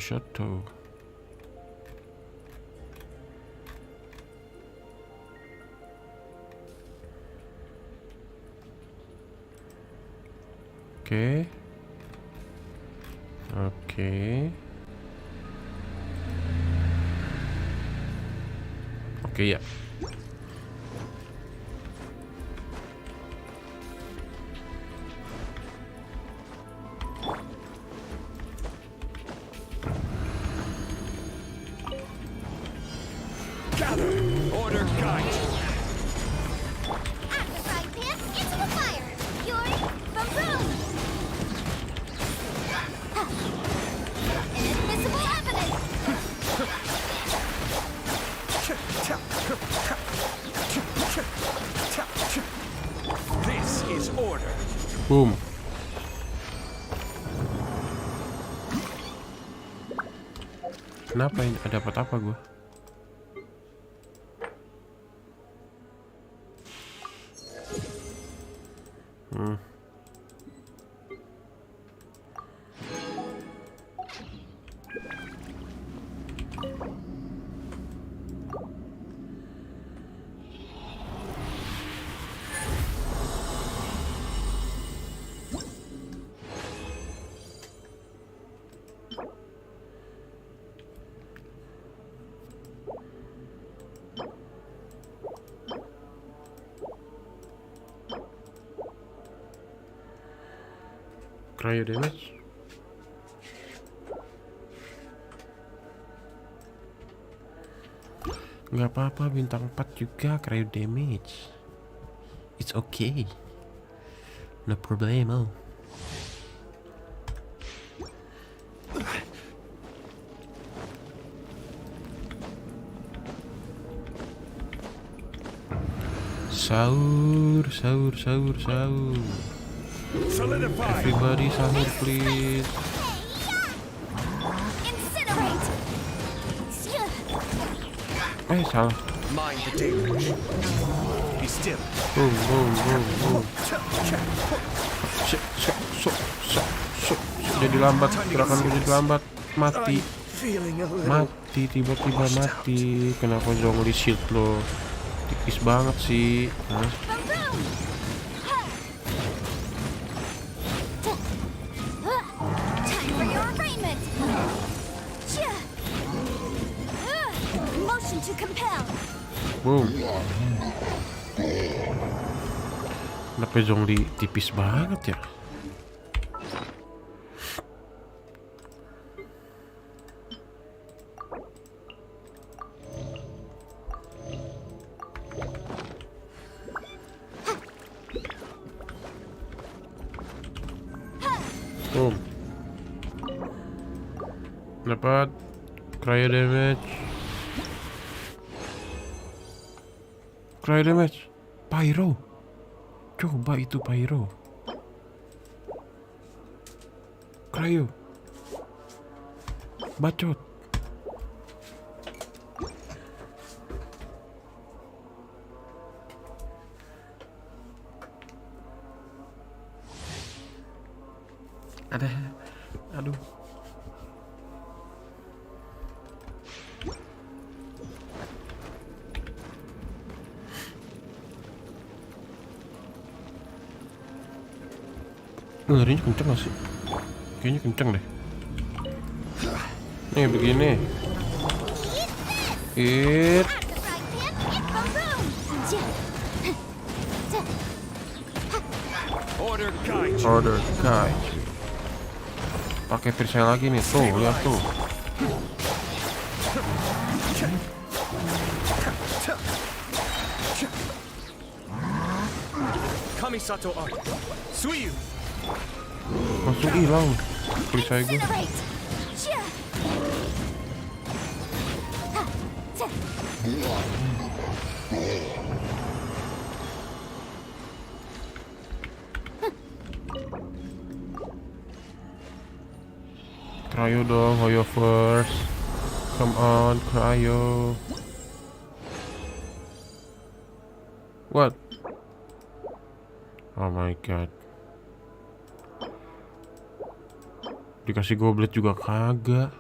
A: Oke ya.
H: Gather! Order guide!
I: Artefact pants into the fire! Fury from room! Inadmissible evidence!
H: This is order.
A: Boom. Kenapa ini? Ada dapat apa gue? Cryo damage. Nggak apa-apa, bintang 4 juga cryo damage. It's okay. No problemo. Sahur. Everybody sahur please.
I: Incinerate!
A: Salah.
H: Mind the damage. Be still.
A: Boom. Jadi lambat, gerakanku jadi lambat. Mati. Tiba-tiba mati. Kenapa zongli shield lo? Tipis banget sih. Hah?
I: Time for your arraignment! Motion to compel!
A: Boom. Kenapa zongli tipis banget ya? Boom. Dapat cryo damage. Pyro. Coba itu pyro. Cryo. Bacot. Aduh. Larinya kenceng gak sih? Kayaknya kenceng deh. Nih begini. Hit. Order guide. Pakai perisai lagi nih, tuh lihat tuh.
H: Kamisato art. Suiyu.
A: Langsung hilang perisai gue. Cryo dong, Hoyo first. Come on, cryo. What? Oh my god. Dikasih goblet juga kagak.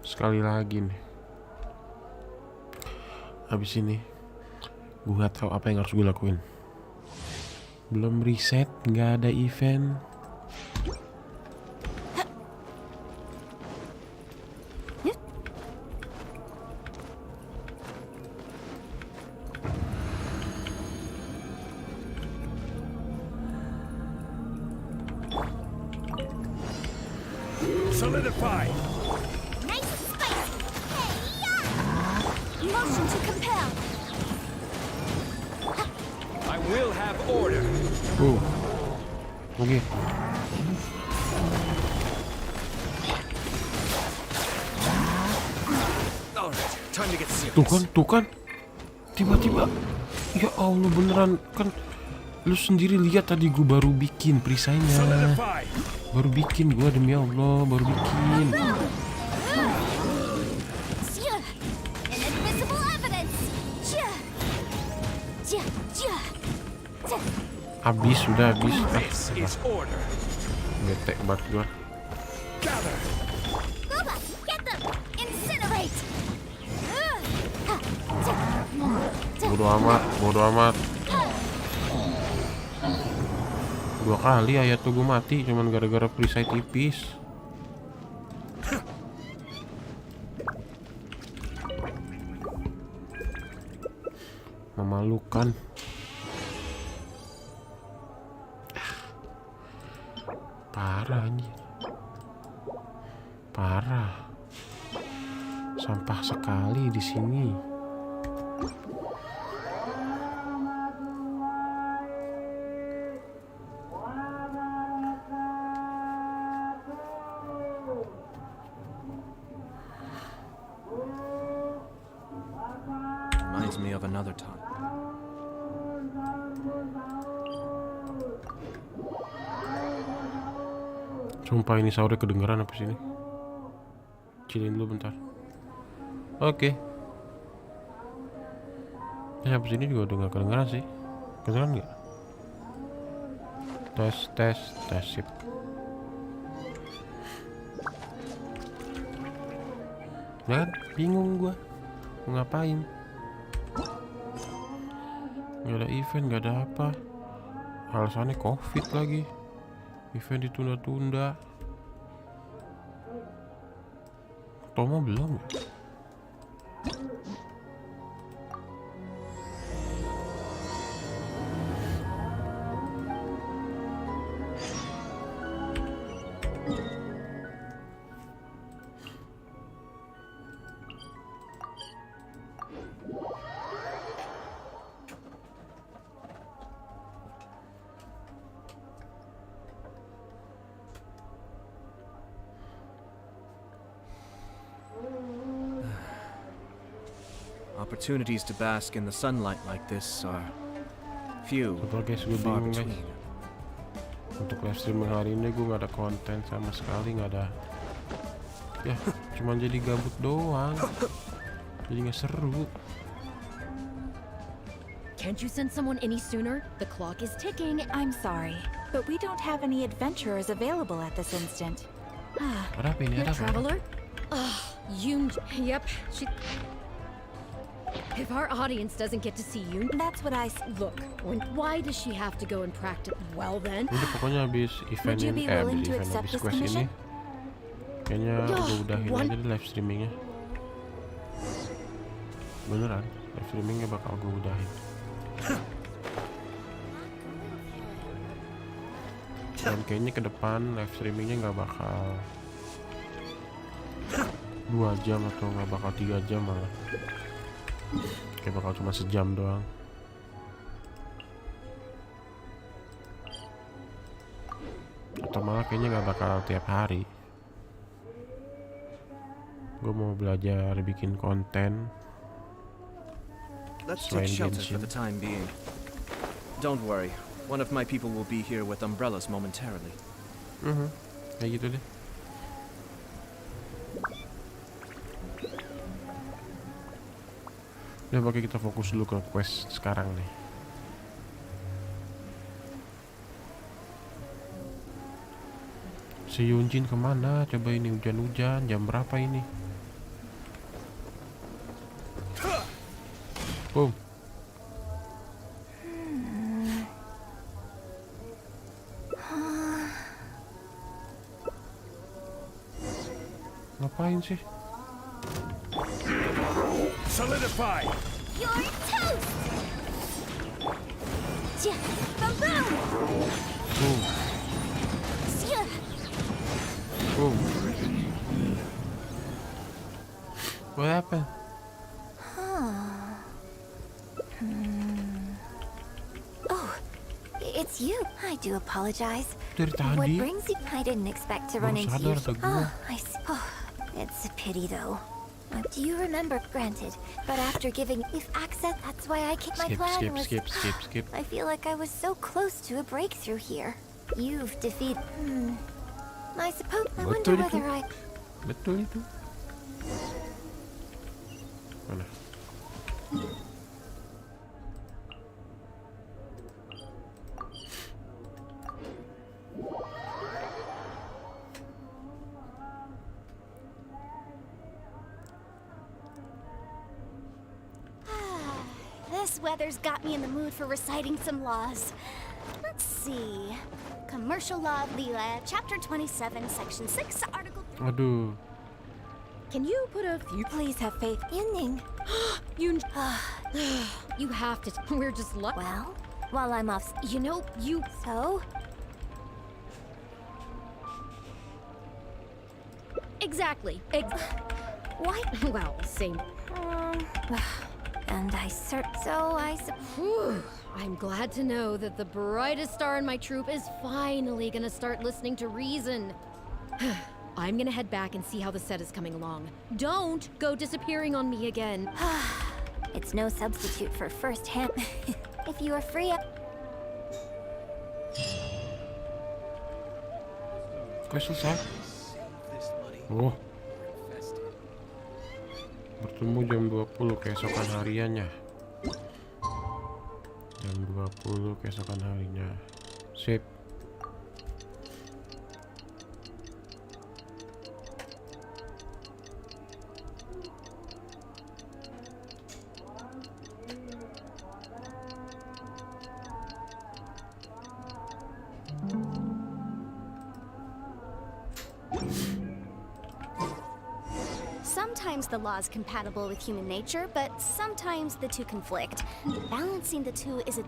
A: Sekali lagi nih. Habis ini gue gak tahu apa yang harus gue lakuin. Belum reset, nggak ada event.
H: Solidify.
I: Nice and spicy! Hey-ya! Motion to compel!
H: I will have order.
A: Oke.
H: Alright, time to get serious.
A: Tuh kan. Tiba-tiba. Ya Allah beneran kan. Lu sendiri lihat tadi gue baru bikin perisainya.
H: Solidify.
A: Baru bikin gue, demi Allah, baru bikin.
I: Inadmissible evidence!
A: Habis.
H: This is order.
A: Bete banget gue.
H: Gather.
I: Boba, get them! Incinerate!
A: Bodo amat. 2 kali ayat tuh gue mati cuman gara-gara perisai tipis. Memalukan. Parah anjir. Parah. Sampah sekali di sini.
H: Reminds me of another time.
A: Sumpah ini sahurnya kedengeran apa sini? Cilin dulu bentar. Oke. Ya habis ini juga udah gak kedengeran sih. Kedengeran gak? Tes sip. Nah, bingung gua mau ngapain. Gak ada event, gak ada apa. Alasannya covid lagi. Event ditunda-tunda. Tomo belum ya?
H: Opportunities to bask in the sunlight like this are few
A: Betul guys, gue
H: and far
A: bingung guys.
H: between.
A: Untuk live streaming hari ini gue gak ada konten sama sekali, gak ada. Ya, cuman jadi gabut doang. Jadi gak seru.
B: Can't you send someone any sooner? The clock is ticking.
J: I'm sorry, but we don't have any adventurers available at this instant.
A: Ada apa ini?
B: The
A: Ada apa?
B: traveler? Yep, she... If our audience doesn't get to see you,
J: That's what I
B: look, why does she have to go and practice? Well then,
A: Udah pokoknya habis event
J: you
A: ini,
J: be willing to
A: habis
J: accept
A: event, habis
J: this
A: quest ini,
J: commission?
A: kayaknya gue udahin
B: one-
A: aja deh live streamingnya. Beneran, live streamingnya bakal gue udahin. Dan kayaknya ke depan live streamingnya nggak bakal 2 jam atau nggak bakal 3 jam malah. Kayak bakal cuma sejam doang. Atau malah kayaknya nggak bakal tiap hari. Gue mau belajar bikin konten
H: Let's
A: Selain
H: take shelter
A: Genshin.
H: for the time being. Don't worry, one of my people will be here with umbrellas momentarily.
A: kayak gitu deh. Udah, pakai kita fokus dulu ke quest sekarang nih. Si Yunjin kemana? Coba ini hujan-hujan. Jam berapa ini? Boom. Ngapain sih?
G: Solidify!
I: You're toast! Yeah, boom!
A: Boom.
I: Yeah.
A: Boom. What happened?
J: Oh, it's you. I do apologize.
A: Dari
J: What
A: tadi
J: brings you? I didn't expect to run
A: baru
J: into you.
A: sadar ada gua.
J: It's a pity though. Do you remember? Granted, but after giving if access, that's why I kept my plan was.
A: Skip.
J: I feel like I was so close to a breakthrough here. You've defeated. I suppose. I wonder
A: Betul
J: whether
A: itu.
J: I.
A: Betul itu. Mana?
I: This weather's got me in the mood for reciting some laws. Let's see. Commercial Law of Lila, Chapter 27, Section 6, Article 3.
A: Aduh.
B: can you put a few...
J: Please have faith. Yunning.
B: You have to... We're just
J: Well, while I'm off.
B: You know, you...
J: So,
B: Exactly.
J: Why?
B: Well, same.
J: And I
B: Whew. I'm glad to know that the brightest star in my troop is finally gonna start listening to reason. I'm gonna head back and see how the set is coming along. Don't go disappearing on me again.
J: It's no substitute for first-hand. If you are free,
A: Oke, selesai. Oh. Bertemu jam 20 keesokan hariannya. Jam 20 keesokan harinya. Sip.
I: Sometimes the law is compatible with human nature, but sometimes the two conflict. Balancing the two is a...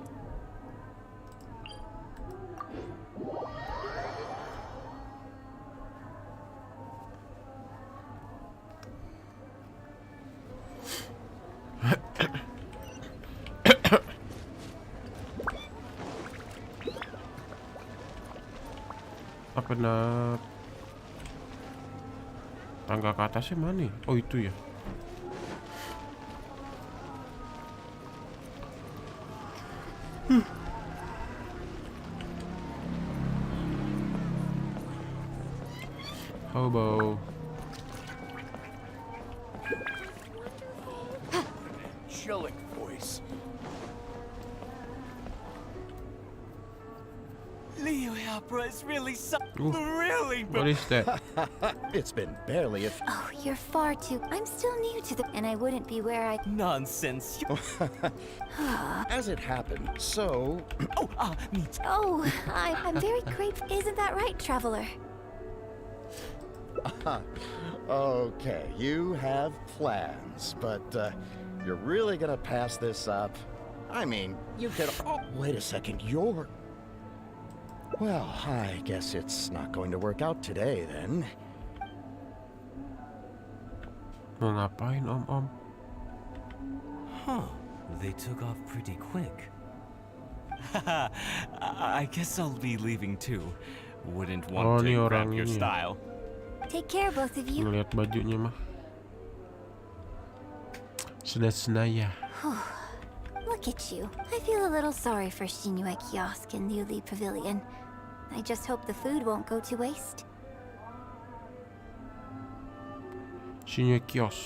A: Apa nak? Tangga ke atasnya mana? Oh, itu ya. Hobo.
G: Chilling voice.
K: Leo Opera is really
A: Ooh,
K: really
A: what is that?
K: It's been barely a
J: oh, you're far too. I'm still new to the, and I wouldn't be where I.
K: nonsense. As it happened, so me too.
J: Oh, I'm very grateful. Isn't that right, traveler?
K: Okay, you have plans, but you're really gonna pass this up? I mean, you could. Oh, wait a second, you're. Well, I guess it's not going to work out today then.
A: Mau ngapain, Om?
L: Huh. They took off pretty quick. I guess I'll be leaving too. Wouldn't want
A: ini
L: to
A: orang
L: cramp your
A: ini ya.
L: style.
J: Take care, both of you.
A: Ngeliat bajunya mah. Senaya.
J: Look at you. I feel a little sorry for Shinue Kiosk and Newly Pavilion. I just hope the food won't go to waste.
A: Isinya kios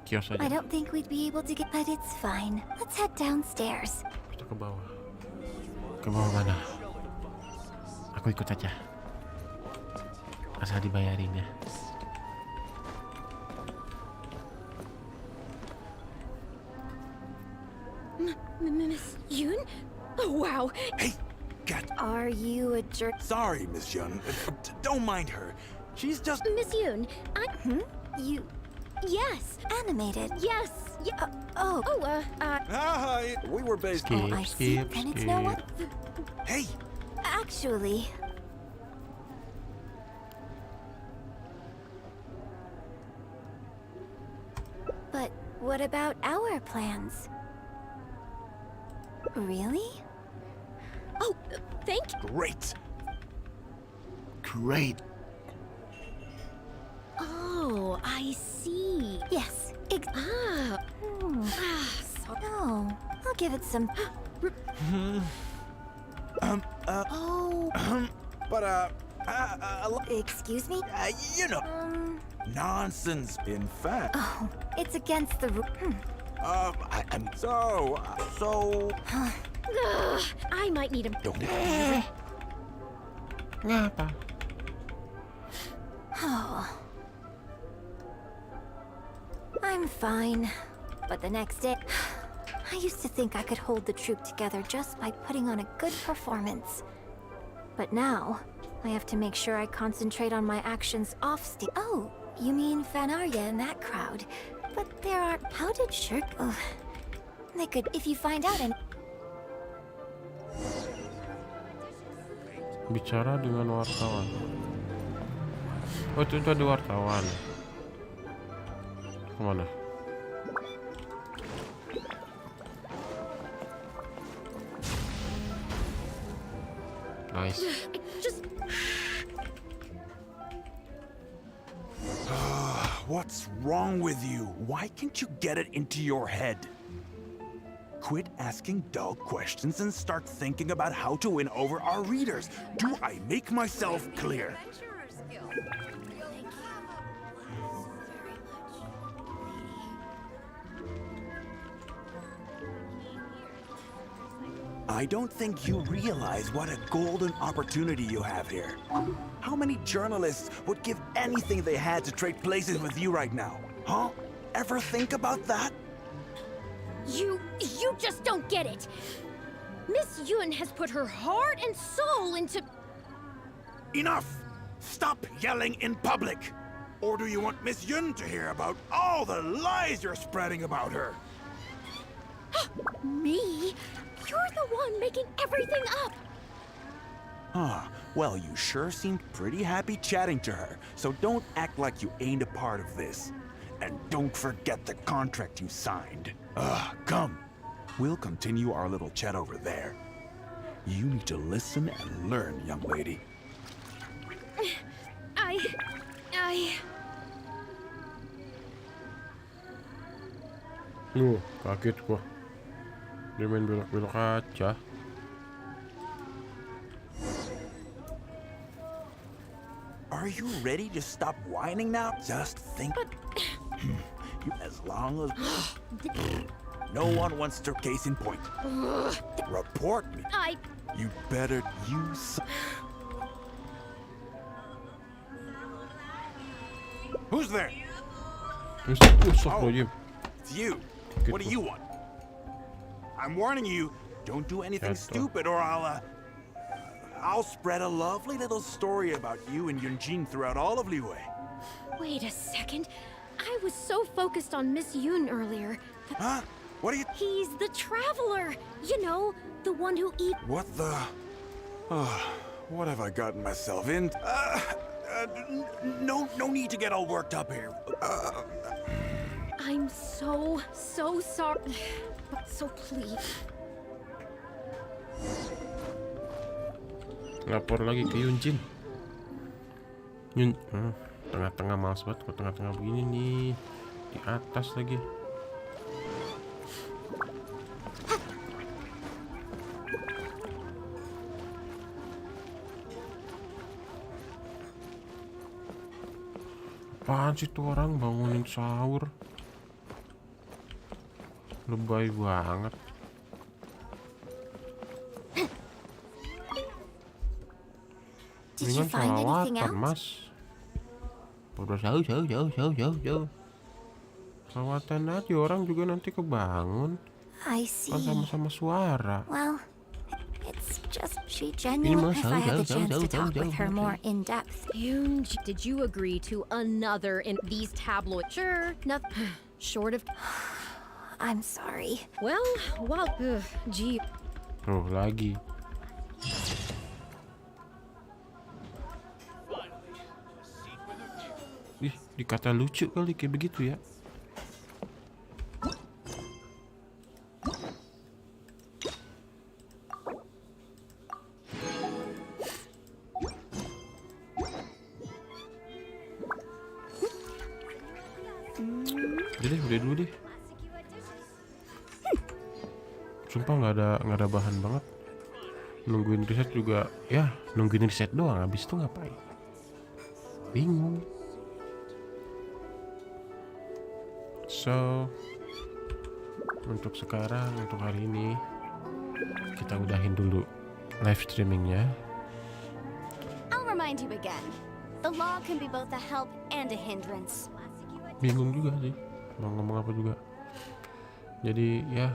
J: I
A: aja.
J: don't think we'd be able to get, but it's fine. Let's head downstairs.
A: Kita ke bawah. Ke bawah mana? Aku ikut aja. Asal dibayarin ya.
B: Miss Yoon? Oh, wow.
K: Hey, God.
J: Are you a jerk?
K: Sorry, Miss Young. Don't mind her. She's just.
B: Miss Yoon,
J: You
B: yes.
J: animated?
B: Yes. Yeah.
J: Oh,
K: Hi. We were based.
A: Skip,
J: I see.
A: skip,
J: Then it's no one.
A: skip.
K: Hey.
J: Actually, but what about our plans? Really?
B: Oh, thank
K: Great.
G: Great.
B: Oh, I see.
J: Yes.
B: Ah. So
J: No, I'll give it some.
K: But
J: Excuse me?
K: you know, nonsense. In fact,
J: Oh, it's against the rule.
K: I'm so.
B: I might need him.
K: Don't.
A: Ngapa?
J: Oh. I'm fine. But the next day, I used to think I could hold the troop together just by putting on a good performance. But now, I have to make sure I concentrate on my actions off stage. Oh, you mean Fanarya and that crowd. But there are. How did Shirk. Oh, they could. If you find out and.
A: Bicara dengan wartawan. Oh itu ada wartawan. Kemana? Nice.
B: Just
M: What's wrong with you? Why can't you get it into your head? Quit asking dull questions and start thinking about how to win over our readers. Do I make myself clear? I don't think you realize what a golden opportunity you have here. How many journalists would give anything they had to trade places with you right now? Huh? Ever think about that?
B: you just don't get it. Miss Yun has put her heart and soul into.
M: Enough! Stop yelling in public! Or do you want Miss Yun to hear about all the lies you're spreading about her?
B: Me? You're the one making everything up.
M: Huh. Well, you sure seemed pretty happy chatting to her, so don't act like you ain't a part of this. And don't forget the contract you signed. Come. We'll continue our little chat over there. You need to listen and learn, young lady.
A: Kaget gua. Dia main belok-belok aja.
M: Are you ready to stop whining now? Just think. As long as no one wants their case in point. Report me. You better use. Who's there? It's you. What do you want? I'm warning you. Don't do anything stupid, or I'll spread a lovely little story about you and Yunjin throughout all of Liyue.
B: Wait a second. I was so focused on Miss Yun earlier.
M: Huh? What are you?
B: He's the traveler. You know, the one who eats.
M: What the? What have I gotten myself in? No need to get all worked up here.
B: I'm so sorry. So please.
A: Lapor lagi ke Yunjin. Tengah-tengah males banget kok, tengah-tengah begini nih. Di atas lagi. Apaan sih tuh orang bangunin sahur? Lebay banget. Ini kan salawatan, Mas. Udah jauh. Salawatan aja, orang juga nanti kebangun.
J: I see.
A: Kan sama-sama suara.
J: Well, it's just she genuinely. If I had the chance to talk with her more in depth.
B: Did you agree to another in these tabloids? Sure, nothing short of.
J: I'm sorry.
B: Well, gee.
A: Oh, lagi. Ih, dikata lucu kali kayak begitu ya. Udah dulu deh. Sumpah nggak ada bahan banget. Nungguin riset juga, ya nungguin riset doang. Habis itu ngapain? Bingung. So, untuk sekarang, untuk hari ini kita udahin dulu live streamingnya.
I: I'll remind you again. The law can be both a help and a hindrance.
A: Bingung juga sih mau ngomong apa juga. Jadi ya,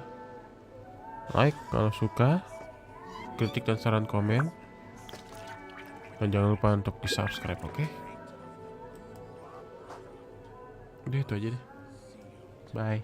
A: like kalau suka, kritik dan saran komen, dan jangan lupa untuk di subscribe, oke? Udah itu aja deh. Bye.